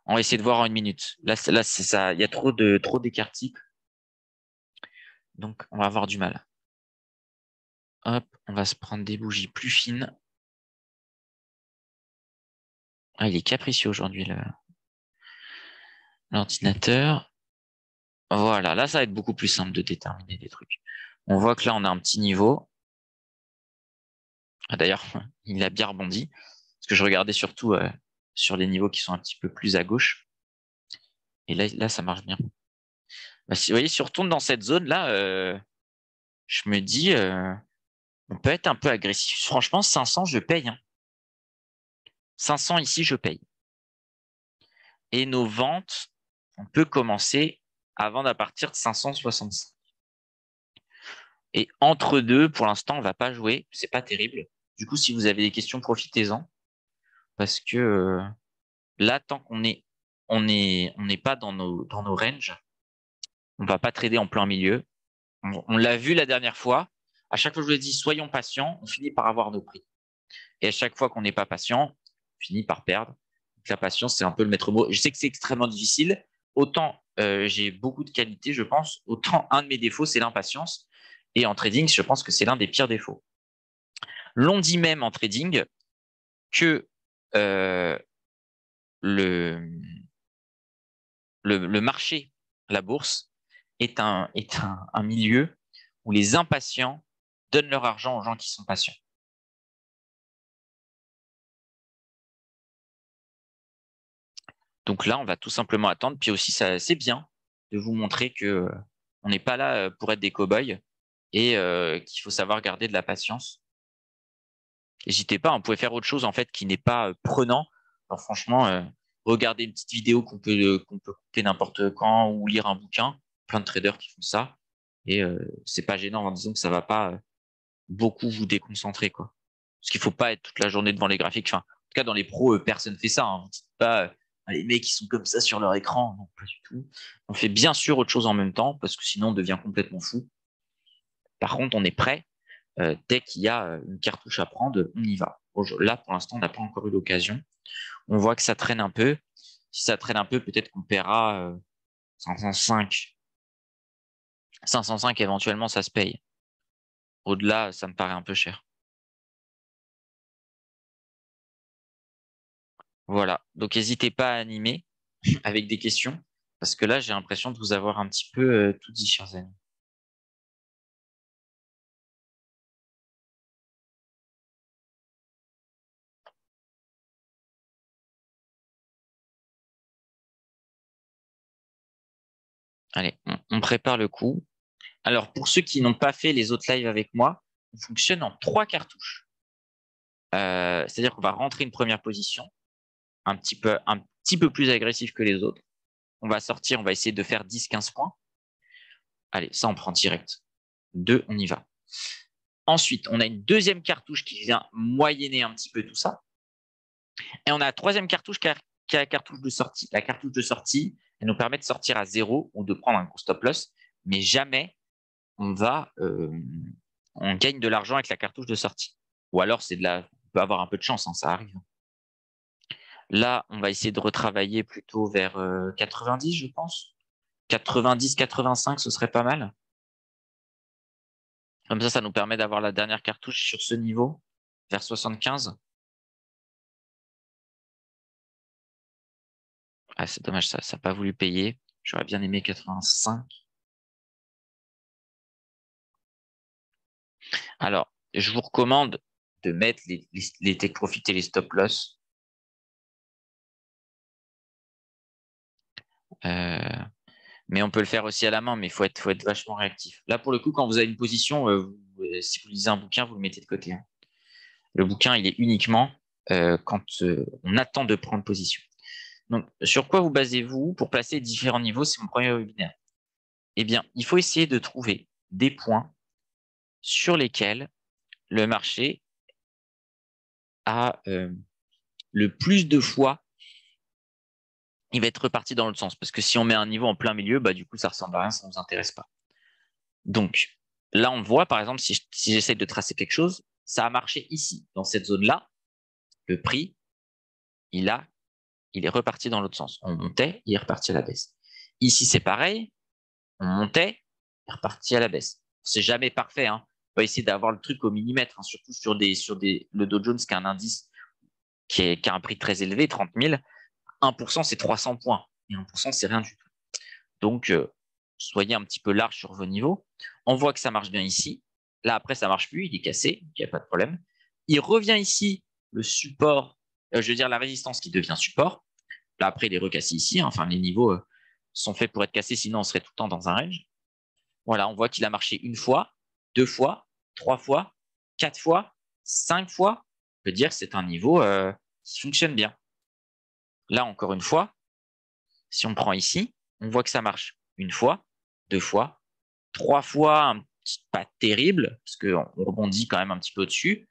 A: On va essayer de voir en une minute. Là, c'est ça. Il y a trop d'écart types. Donc, on va avoir du mal. Hop, on va se prendre des bougies plus fines. Il est capricieux aujourd'hui, l'ordinateur. Voilà, là, ça va être beaucoup plus simple de déterminer des trucs. On voit que là, on a un petit niveau. D'ailleurs, il a bien rebondi. Parce que je regardais surtout sur les niveaux qui sont un petit peu plus à gauche. Et là ça marche bien. Si vous voyez, si on retourne dans cette zone-là, je me dis, on peut être un peu agressif. Franchement, 500, je paye. 500 ici, je paye. Et nos ventes, on peut commencer à vendre à partir de 565. Et entre deux, pour l'instant, on ne va pas jouer. C'est pas terrible. Du coup, si vous avez des questions, profitez-en. Parce que là, tant qu'on on n'est pas dans nos ranges, on ne va pas trader en plein milieu. On l'a vu la dernière fois. À chaque fois que je vous ai dit, soyons patients, on finit par avoir nos prix. Et à chaque fois qu'on n'est pas patient, on finit par perdre. Donc, la patience, c'est un peu le maître mot. Je sais que c'est extrêmement difficile. Autant j'ai beaucoup de qualités, je pense, autant un de mes défauts, c'est l'impatience. Et en trading, je pense que c'est l'un des pires défauts. L'on dit même en trading que le marché, la bourse, est un milieu où les impatients donnent leur argent aux gens qui sont patients. Donc là, on va tout simplement attendre. Puis aussi, c'est bien de vous montrer que on n'est pas là pour être des cow-boys et qu'il faut savoir garder de la patience. N'hésitez pas, on pouvait faire autre chose en fait qui n'est pas prenant. Alors franchement, regarder une petite vidéo qu'on peut couper n'importe quand ou lire un bouquin. Plein de traders qui font ça et c'est pas gênant en disant que ça va pas beaucoup vous déconcentrer quoi. Parce qu'il faut pas être toute la journée devant les graphiques. Enfin, en tout cas dans les pros, personne fait ça. Vous dites pas les mecs qui sont comme ça sur leur écran. Non, pas du tout. On fait bien sûr autre chose en même temps parce que sinon on devient complètement fou. Par contre, on est prêt. Dès qu'il y a une cartouche à prendre, on y va. Là, pour l'instant, on n'a pas encore eu l'occasion. On voit que ça traîne un peu. Si ça traîne un peu, peut-être qu'on paiera 505. 505, éventuellement, ça se paye. Au-delà, ça me paraît un peu cher. Voilà. Donc, n'hésitez pas à animer avec des questions, parce que là, j'ai l'impression de vous avoir un petit peu tout dit, chers amis. Allez, on prépare le coup. Alors, pour ceux qui n'ont pas fait les autres lives avec moi, on fonctionne en 3 cartouches. C'est-à-dire qu'on va rentrer une première position, un petit peu plus agressif que les autres. On va sortir, on va essayer de faire 10-15 points. Allez, ça, on prend direct. 2, on y va. Ensuite, on a une deuxième cartouche qui vient moyenner un petit peu tout ça. Et on a la troisième cartouche qui est la cartouche de sortie. La cartouche de sortie, elle nous permet de sortir à 0 ou de prendre un gros stop loss, mais jamais on gagne de l'argent avec la cartouche de sortie. Ou alors, on peut avoir un peu de chance, ça arrive. Là, on va essayer de retravailler plutôt vers 90, je pense. 90, 85, ce serait pas mal. Comme ça nous permet d'avoir la dernière cartouche sur ce niveau, vers 75. C'est dommage, ça n'a pas voulu payer. J'aurais bien aimé 85. Alors, je vous recommande de mettre les take profit et les stop loss. Mais on peut le faire aussi à la main, mais il faut être vachement réactif. Là, pour le coup, quand vous avez une position, si vous lisez un bouquin, vous le mettez de côté, hein. Le bouquin, il est uniquement quand on attend de prendre position. Donc, sur quoi vous basez-vous pour placer différents niveaux? C'est mon premier webinaire. Eh bien, il faut essayer de trouver des points sur lesquels le marché a le plus de fois, il va être reparti dans l'autre sens. Parce que si on met un niveau en plein milieu, bah, du coup, ça ressemble à rien, ça ne nous intéresse pas. Donc, là, on voit, par exemple, si j'essaie de tracer quelque chose, ça a marché ici, dans cette zone-là. Le prix, il est reparti dans l'autre sens. On montait, il est reparti à la baisse. Ici, c'est pareil. On montait, il est reparti à la baisse. C'est jamais parfait, hein. On va essayer d'avoir le truc au millimètre, hein, surtout sur le Dow Jones, qui est un indice qui a un prix très élevé, 30 000. 1%, c'est 300 points. Et 1%, c'est rien du tout. Donc, soyez un petit peu large sur vos niveaux. On voit que ça marche bien ici. Là, après, ça marche plus. Il est cassé. Il n'y a pas de problème. Il revient ici, le support, je veux dire la résistance qui devient support. Là, après, il est recassé ici. Hein. Enfin, les niveaux sont faits pour être cassés, sinon on serait tout le temps dans un range. Voilà, on voit qu'il a marché une fois, deux fois, trois fois, quatre fois, cinq fois. On peut dire que c'est un niveau qui fonctionne bien. Là, encore une fois, si on prend ici, on voit que ça marche une fois, deux fois, trois fois, pas terrible, parce qu'on rebondit quand même un petit peu au-dessus,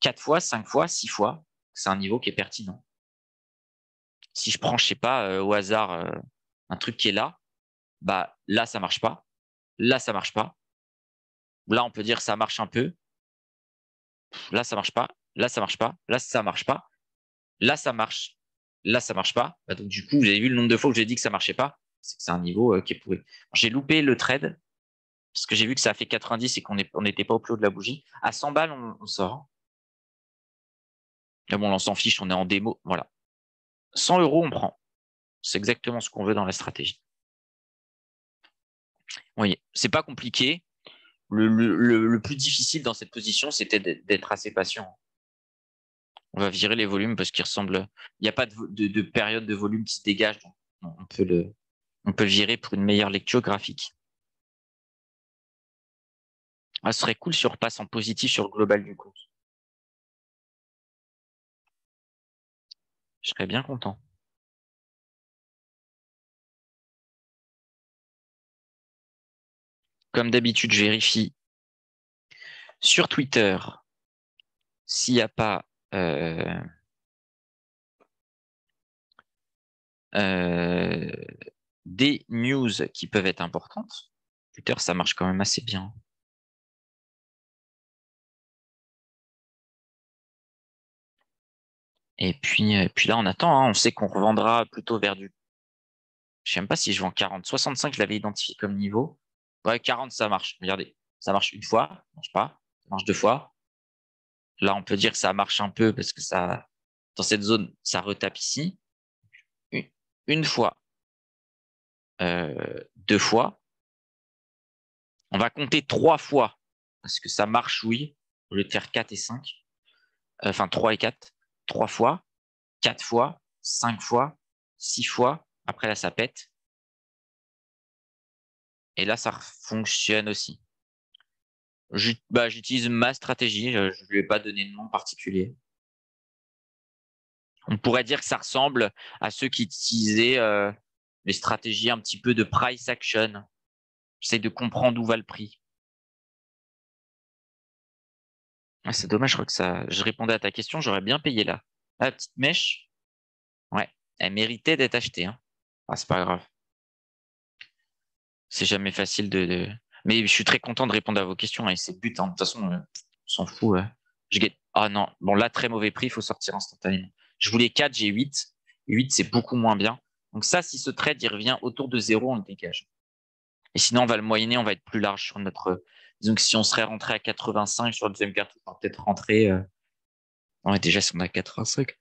A: quatre fois, cinq fois, six fois. C'est un niveau qui est pertinent. Si je prends, je sais pas, au hasard, un truc qui est là, bah là, ça marche pas. Là, ça marche pas. Là, on peut dire ça marche un peu. Là, ça marche pas. Là, ça marche pas. Là, ça marche pas. Là, ça marche. Là, ça marche pas. Bah, donc, du coup, vous avez vu le nombre de fois où j'ai dit que ça marchait pas. C'est que c'est un niveau qui est pourri. J'ai loupé le trade parce que j'ai vu que ça a fait 90 et qu'on n'était pas au plus haut de la bougie. À 100 balles, on sort. Mais bon, on s'en fiche, on est en démo. Voilà. 100 euros, on prend. C'est exactement ce qu'on veut dans la stratégie. Vous voyez, c'est pas compliqué. Le plus difficile dans cette position, c'était d'être assez patient. On va virer les volumes parce qu'il ressemble. Il n'y a pas de période de volume qui se dégage. Donc on peut le virer pour une meilleure lecture graphique. Ah, ce serait cool si on repasse en positif sur le global du compte. Je serais bien content. Comme d'habitude, je vérifie sur Twitter s'il n'y a pas euh, des news qui peuvent être importantes. Twitter, ça marche quand même assez bien. Et puis là, on attend. Hein. On sait qu'on revendra plutôt vers du. Je sais même pas si je vends 40. 65, je l'avais identifié comme niveau. Ouais, 40, ça marche. Regardez, ça marche une fois, ça marche pas. Ça marche deux fois. Là, on peut dire que ça marche un peu parce que ça, dans cette zone, ça retape ici. Une fois, deux fois. On va compter trois fois parce que ça marche, oui, au lieu de faire 4 et 5. Enfin, 3 et 4. Trois fois, quatre fois, cinq fois, six fois. Après, là, ça pète. Et là, ça fonctionne aussi. J'utilise ma stratégie. Je ne lui ai pas donné de nom particulier. On pourrait dire que ça ressemble à ceux qui utilisaient les stratégies un petit peu de price action. J'essaie de comprendre où va le prix. Ah, c'est dommage, je crois que ça. Je répondais à ta question, j'aurais bien payé là. La petite mèche, ouais, elle méritait d'être achetée. Hein. Ah, c'est pas grave. C'est jamais facile Mais je suis très content de répondre à vos questions et c'est le but. Hein. De toute façon, on s'en fout. Je gagne. Ah non, bon là, très mauvais prix, il faut sortir instantanément. Je voulais 4, j'ai 8. 8, c'est beaucoup moins bien. Donc ça, si ce trade il revient autour de 0, on le dégage. Et sinon, on va le moyenner, on va être plus large sur notre. Disons que si on serait rentré à 85 sur le deuxième carton, on va peut-être rentrer. Ouais, déjà, si on est à 85.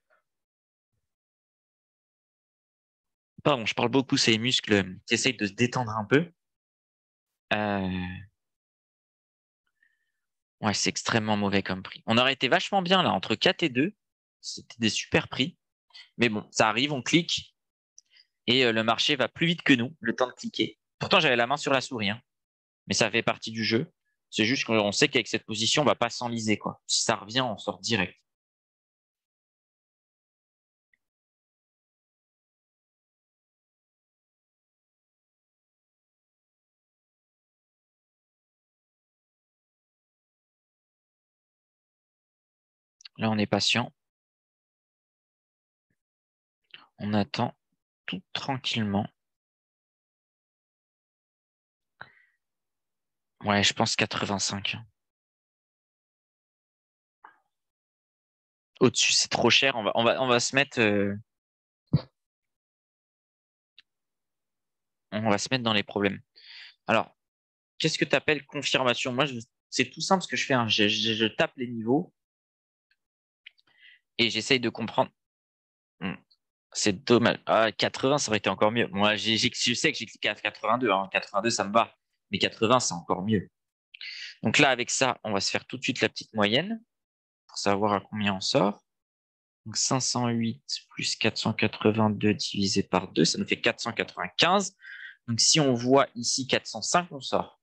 A: Pardon, je parle beaucoup, c'est les muscles qui essayent de se détendre un peu. Euh, Ouais, c'est extrêmement mauvais comme prix. On aurait été vachement bien là, entre 4 et 2. C'était des super prix. Mais bon, ça arrive, on clique et le marché va plus vite que nous, le temps de cliquer. Pourtant, j'avais la main sur la souris, hein, mais ça fait partie du jeu. C'est juste qu'on sait qu'avec cette position, on va pas s'enliser, quoi. Si ça revient, on sort direct. Là, on est patient. On attend tout tranquillement. Ouais, je pense 85. Au-dessus, c'est trop cher. On va se mettre, on va se mettre dans les problèmes. Alors, qu'est-ce que tu appelles confirmation? Moi, c'est tout simple ce que je fais, hein. Je tape les niveaux et j'essaye de comprendre. Hmm, c'est dommage. Ah, 80, ça aurait été encore mieux. Moi, je sais que j'ai cliqué à 82, hein. 82, ça me va. Mais 80, c'est encore mieux. Donc là, avec ça, on va se faire tout de suite la petite moyenne pour savoir à combien on sort. Donc 508 plus 482 divisé par 2, ça nous fait 495. Donc si on voit ici 405, on sort.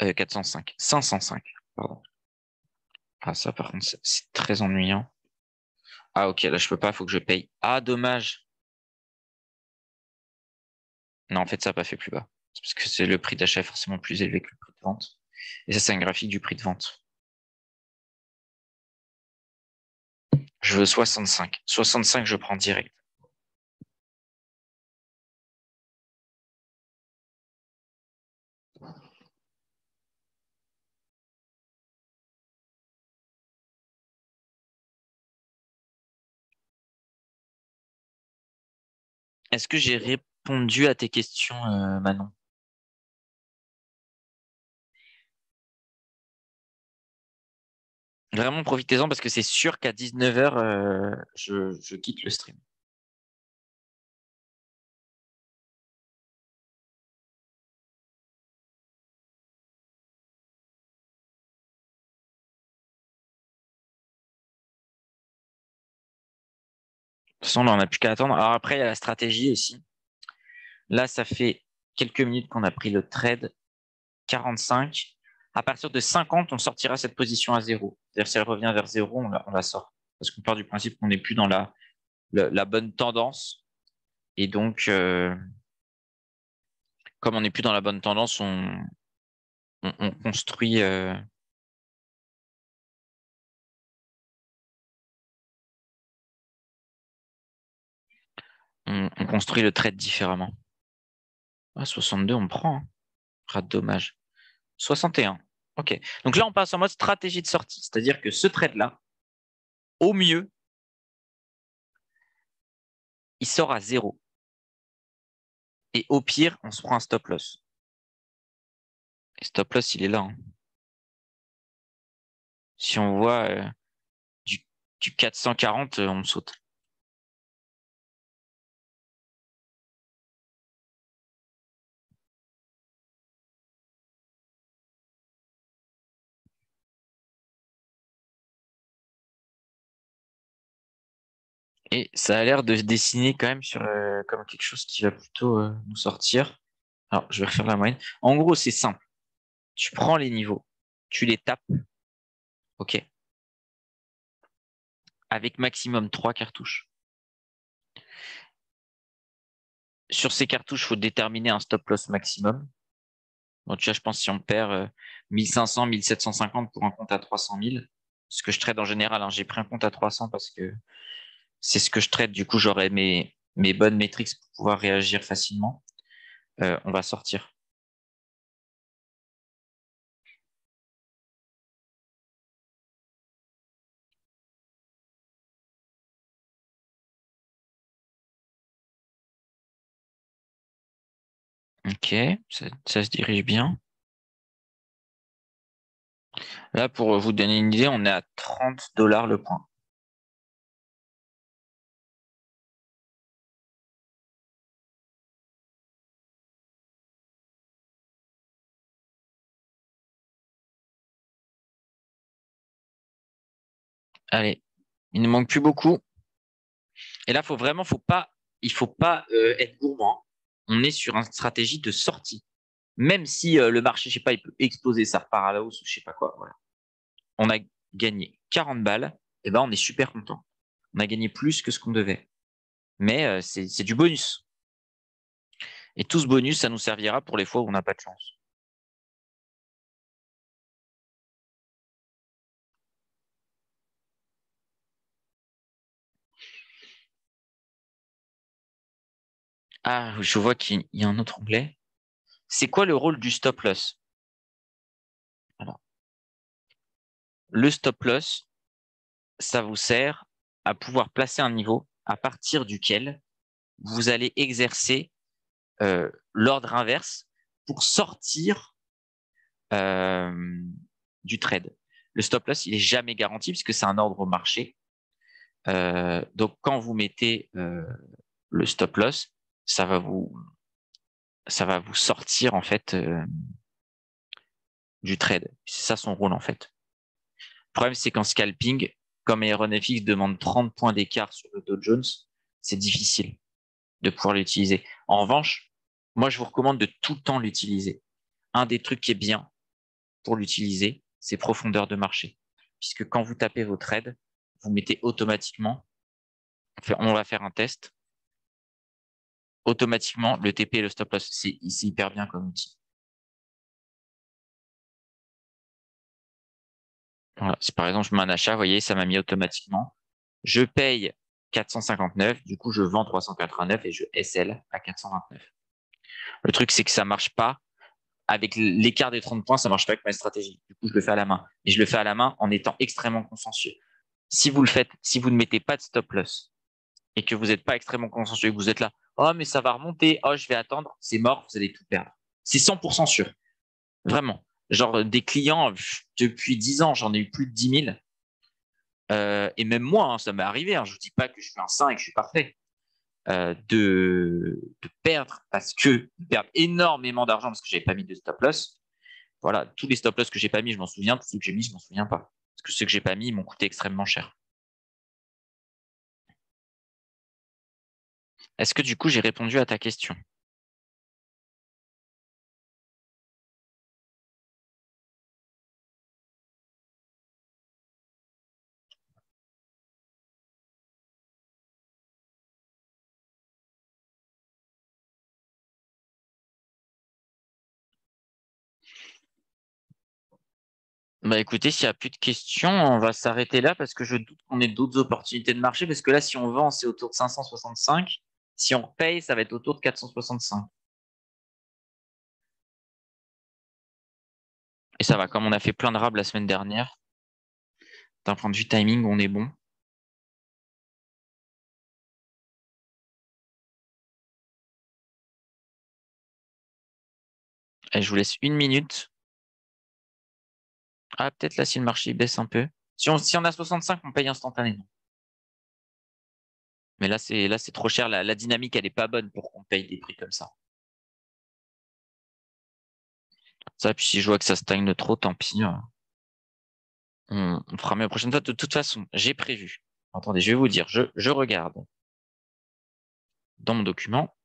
A: Euh, 405, 505, pardon. Ah ça par contre, c'est très ennuyant. Ah ok, là je peux pas, il faut que je paye. Ah dommage. Non, en fait, ça n'a pas fait plus bas. C'est parce que c'est le prix d'achat est forcément plus élevé que le prix de vente. Et ça, c'est un graphique du prix de vente. Je veux 65. 65, je prends direct. Est-ce que j'ai répondu à tes questions, Manon? Vraiment, profitez-en parce que c'est sûr qu'à 19h, je quitte le stream. De toute façon, là, on n'a plus qu'à attendre. Alors après, il y a la stratégie aussi. Là, ça fait quelques minutes qu'on a pris le trade 45. À partir de 50, on sortira cette position à zéro. C'est-à-dire, si elle revient vers zéro, on la sort. Parce qu'on part du principe qu'on n'est plus dans la bonne tendance. Et donc, comme on n'est plus dans la bonne tendance, on construit, on construit le trade différemment. Ah, 62, on prend, hein. Rat de dommage. 61. OK. Donc là, on passe en mode stratégie de sortie. C'est-à-dire que ce trade-là, au mieux, il sort à zéro. Et au pire, on se prend un stop loss. Et stop loss, il est là, hein. Si on voit du, du 440, on saute. Et ça a l'air de se dessiner quand même sur comme quelque chose qui va plutôt nous sortir. Alors, je vais refaire la moyenne. En gros, c'est simple. Tu prends les niveaux, tu les tapes, OK, avec maximum 3 cartouches. Sur ces cartouches, il faut déterminer un stop loss maximum. Donc, tu vois, je pense que si on perd 1500, 1750 pour un compte à 300 000, ce que je trade en général, hein, j'ai pris un compte à 300 parce que c'est ce que je trade. Du coup, j'aurai mes bonnes métriques pour pouvoir réagir facilement. On va sortir. OK, ça se dirige bien. Là, pour vous donner une idée, on est à 30 $ le point. Allez, il ne manque plus beaucoup. Et là, il faut pas être gourmand. On est sur une stratégie de sortie. Même si le marché, je sais pas, il peut exploser, ça repart à la hausse ou je sais pas quoi. Voilà. On a gagné 40 balles, et ben on est super content. On a gagné plus que ce qu'on devait. Mais c'est du bonus. Et tout ce bonus, ça nous servira pour les fois où on n'a pas de chance. Ah, je vois qu'il y a un autre onglet. C'est quoi le rôle du stop loss? Alors, le stop loss, ça vous sert à pouvoir placer un niveau à partir duquel vous allez exercer l'ordre inverse pour sortir euh, du trade. Le stop loss, il est jamais garanti puisque c'est un ordre au marché. Donc, quand vous mettez le stop loss, ça va vous, ça va vous sortir en fait du trade. C'est ça son rôle en fait. Le problème, c'est qu'en scalping, comme AeronFX demande 30 points d'écart sur le Dow Jones, c'est difficile de pouvoir l'utiliser. En revanche, moi, je vous recommande de tout le temps l'utiliser. Un des trucs qui est bien pour l'utiliser, c'est profondeur de marché. Puisque quand vous tapez vos trades, vous mettez automatiquement, on va faire un test, automatiquement le TP et le stop loss. C'est hyper bien comme outil. Voilà. Si par exemple je mets un achat, vous voyez, ça m'a mis automatiquement. Je paye 459, du coup je vends 389 et je SL à 429. Le truc, c'est que ça marche pas avec l'écart des 30 points, ça marche pas avec ma stratégie. Du coup, je le fais à la main. Et je le fais à la main en étant extrêmement consciencieux. Si vous le faites, si vous ne mettez pas de stop loss et que vous n'êtes pas extrêmement consciencieux et que vous êtes là, oh, mais ça va remonter, oh, je vais attendre, c'est mort, vous allez tout perdre. C'est 100% sûr. Vraiment. Genre, des clients, depuis 10 ans, j'en ai eu plus de 10 000. Et même moi, hein, ça m'est arrivé. Hein, je vous dis pas que je suis un saint et que je suis parfait. De perdre parce que de perdre énormément d'argent parce que j'avais pas mis de stop loss. Voilà, tous les stop loss que j'ai pas mis, je m'en souviens. Tous ceux que j'ai mis, je m'en souviens pas. Parce que ceux que j'ai pas mis, ils m'ont coûté extrêmement cher. Est-ce que du coup, j'ai répondu à ta question? Bah écoutez, s'il n'y a plus de questions, on va s'arrêter là parce que je doute qu'on ait d'autres opportunités de marché. Parce que là, si on vend, c'est autour de 565. Si on paye, ça va être autour de 465. Et ça va, comme on a fait plein de rabs la semaine dernière, d'un point de vue timing, on est bon. Et je vous laisse une minute. Ah, peut-être là, si le marché baisse un peu. Si on a 65, on paye instantanément. Mais là, c'est trop cher. La dynamique, elle est pas bonne pour qu'on paye des prix comme ça. Ça, puis si je vois que ça stagne trop, tant pis. On fera mieux la prochaine fois. De toute façon, j'ai prévu. Attendez, je vais vous dire. Je regarde dans mon document.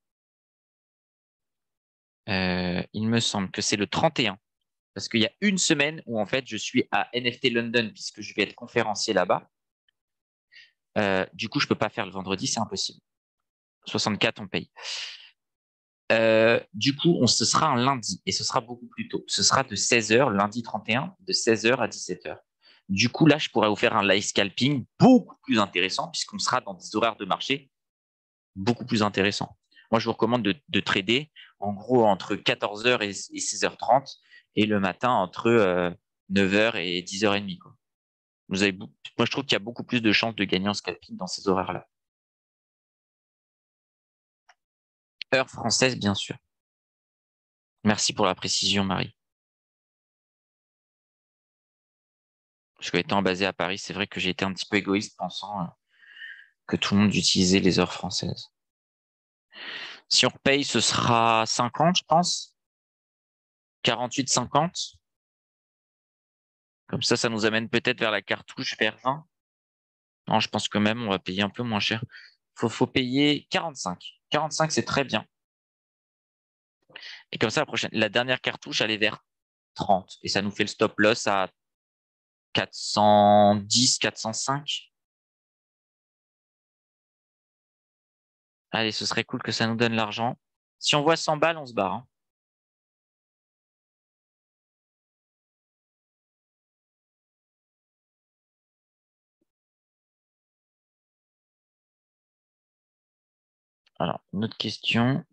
A: Il me semble que c'est le 31. Parce qu'il y a une semaine où, en fait, je suis à NFT London puisque je vais être conférencier là-bas. Du coup, je peux pas faire le vendredi, c'est impossible. 64, on paye. Du coup, ce sera un lundi et ce sera beaucoup plus tôt. Ce sera de 16h, lundi 31, de 16h à 17h. Du coup, là, je pourrais vous faire un live scalping beaucoup plus intéressant puisqu'on sera dans des horaires de marché beaucoup plus intéressants. Moi, je vous recommande de trader en gros entre 14h et 16h30 et le matin entre 9h et 10h30. Quoi. Moi, je trouve qu'il y a beaucoup plus de chances de gagner en scalping dans ces horaires-là. Heure française, bien sûr. Merci pour la précision, Marie. Parce qu'étant basé à Paris, c'est vrai que j'ai été un petit peu égoïste pensant que tout le monde utilisait les heures françaises. Si on repaye, ce sera 50, je pense. 48, 50. Comme ça nous amène peut-être vers la cartouche vers 20. Non, je pense que même on va payer un peu moins cher. Faut payer 45. 45, c'est très bien. Et comme ça, la dernière cartouche, elle est vers 30. Et ça nous fait le stop loss à 410, 405. Allez, ce serait cool que ça nous donne l'argent. Si on voit 100 balles, on se barre, hein. Alors, une autre question.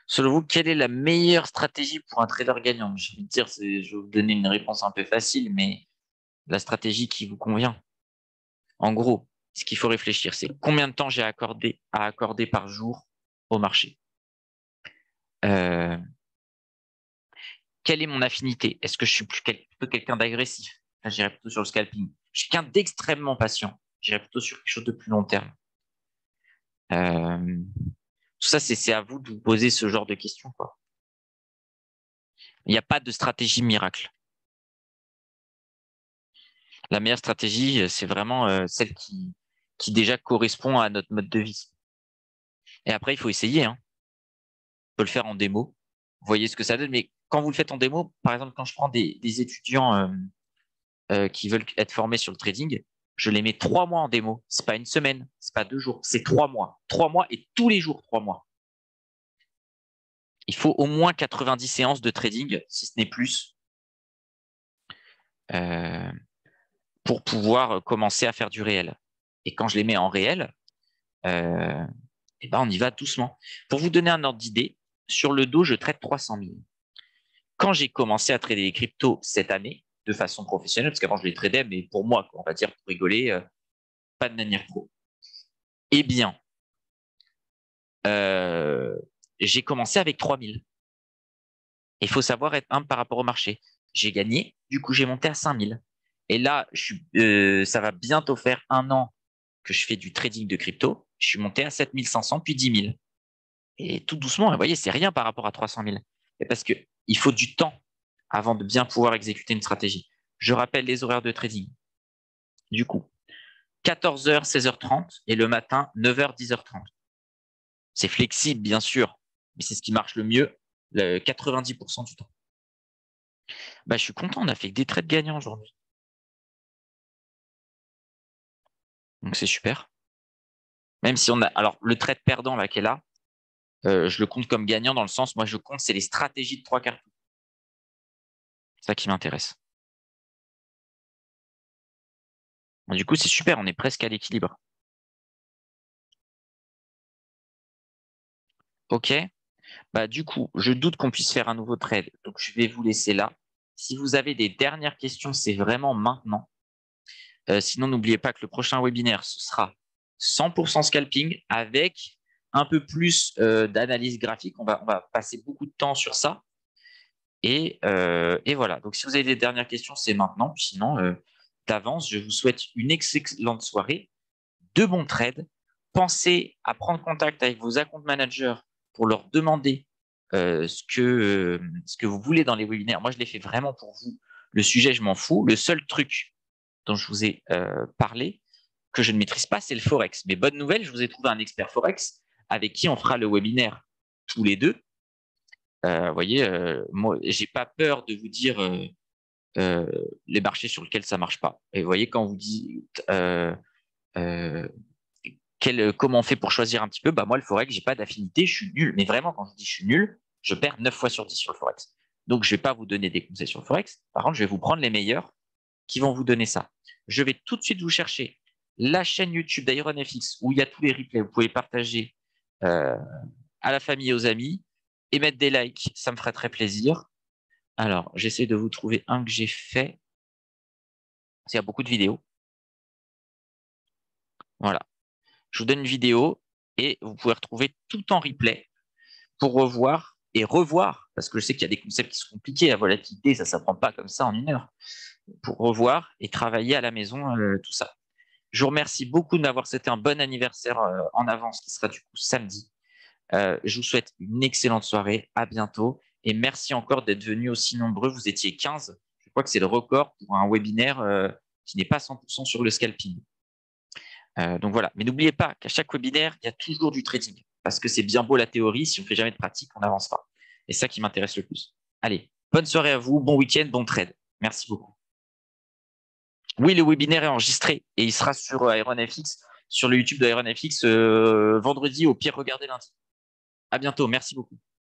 A: Selon vous, quelle est la meilleure stratégie pour un trader gagnant? Je vais dire, je vais vous donner une réponse un peu facile, mais la stratégie qui vous convient. En gros, ce qu'il faut réfléchir, c'est combien de temps j'ai à accorder par jour au marché. Euh, Quelle est mon affinité? Est-ce que je suis plutôt quelqu'un d'agressif? Là, j'irais plutôt sur le scalping. Je suis quelqu'un d'extrêmement patient. J'irais plutôt sur quelque chose de plus long terme. Euh, Tout ça, c'est à vous de vous poser ce genre de questions, quoi. Il n'y a pas de stratégie miracle. La meilleure stratégie, c'est vraiment celle qui déjà correspond à notre mode de vie. Et après, il faut essayer, hein. On peut le faire en démo. Vous voyez ce que ça donne. Mais quand vous le faites en démo, par exemple, quand je prends des étudiants qui veulent être formés sur le trading, je les mets 3 mois en démo. C'est pas une semaine, c'est pas 2 jours, c'est 3 mois. 3 mois et tous les jours 3 mois. Il faut au moins 90 séances de trading, si ce n'est plus, euh, pour pouvoir commencer à faire du réel. Et quand je les mets en réel, eh ben on y va doucement. Pour vous donner un ordre d'idée, sur le dos, je traite 300 000. Quand j'ai commencé à trader les cryptos cette année, de façon professionnelle, parce qu'avant je les tradais, mais pour moi, on va dire pour rigoler, pas de manière pro. Eh bien, euh, j'ai commencé avec 3000. Il faut savoir être humble par rapport au marché. J'ai gagné, du coup j'ai monté à 5000. Et là, ça va bientôt faire 1 an que je fais du trading de crypto. Je suis monté à 7500 puis 10 000. Et tout doucement, vous voyez, c'est rien par rapport à 300 000. Et parce que il faut du temps avant de bien pouvoir exécuter une stratégie. Je rappelle les horaires de trading. Du coup, 14h, 16h30 et le matin, 9h, 10h30. C'est flexible, bien sûr, mais c'est ce qui marche le mieux 90% du temps. Bah, je suis content, on a fait que des trades gagnants aujourd'hui. Donc c'est super. Même si on a. Alors, le trade perdant là qui est là, je le compte comme gagnant dans le sens, moi je compte, c'est les stratégies de 3 quarts. C'est ça qui m'intéresse. Du coup, c'est super, on est presque à l'équilibre. OK. Bah, du coup, je doute qu'on puisse faire un nouveau trade. Donc, je vais vous laisser là. Si vous avez des dernières questions, c'est vraiment maintenant. Sinon, n'oubliez pas que le prochain webinaire, ce sera 100% scalping avec un peu plus d'analyse graphique. On va passer beaucoup de temps sur ça. Et voilà. Donc, si vous avez des dernières questions, c'est maintenant. Sinon, d'avance, je vous souhaite une excellente soirée, de bons trades. Pensez à prendre contact avec vos account managers pour leur demander ce que vous voulez dans les webinaires. Moi, je l'ai fait vraiment pour vous. Le sujet, je m'en fous. Le seul truc dont je vous ai parlé, que je ne maîtrise pas, c'est le Forex. Mais bonne nouvelle, je vous ai trouvé un expert Forex avec qui on fera le webinaire tous les deux. Vous voyez, moi, j'ai pas peur de vous dire euh, les marchés sur lesquels ça marche pas. Et vous voyez, quand vous dites euh, comment on fait pour choisir un petit peu, bah moi, le Forex, j'ai pas d'affinité, je suis nul. Mais vraiment, quand je dis je suis nul, je perds 9 fois sur 10 sur le Forex. Donc, je vais pas vous donner des conseils sur le Forex. Par contre, je vais vous prendre les meilleurs qui vont vous donner ça. Je vais tout de suite vous chercher la chaîne YouTube d'IronFX où il y a tous les replays. Vous pouvez partager euh, à la famille et aux amis et mettre des likes. Ça me ferait très plaisir. Alors, j'essaie de vous trouver un que j'ai fait. Il y a beaucoup de vidéos. Voilà. Je vous donne une vidéo et vous pouvez retrouver tout en replay pour revoir et revoir, parce que je sais qu'il y a des concepts qui sont compliqués. La volatilité, ça ne s'apprend pas comme ça en 1 heure. Pour revoir et travailler à la maison, tout ça. Je vous remercie beaucoup de m'avoir souhaité un bon anniversaire en avance, qui sera du coup samedi. Je vous souhaite une excellente soirée. À bientôt. Et merci encore d'être venus aussi nombreux. Vous étiez 15. Je crois que c'est le record pour un webinaire qui n'est pas 100% sur le scalping. Donc voilà. Mais n'oubliez pas qu'à chaque webinaire, il y a toujours du trading. Parce que c'est bien beau la théorie, si on ne fait jamais de pratique, on n'avance pas. Et c'est ça qui m'intéresse le plus. Allez, bonne soirée à vous, bon week-end, bon trade. Merci beaucoup. Oui, le webinaire est enregistré et il sera sur IronFX, sur le YouTube d'IronFX vendredi, au pire, regardez lundi. À bientôt, merci beaucoup.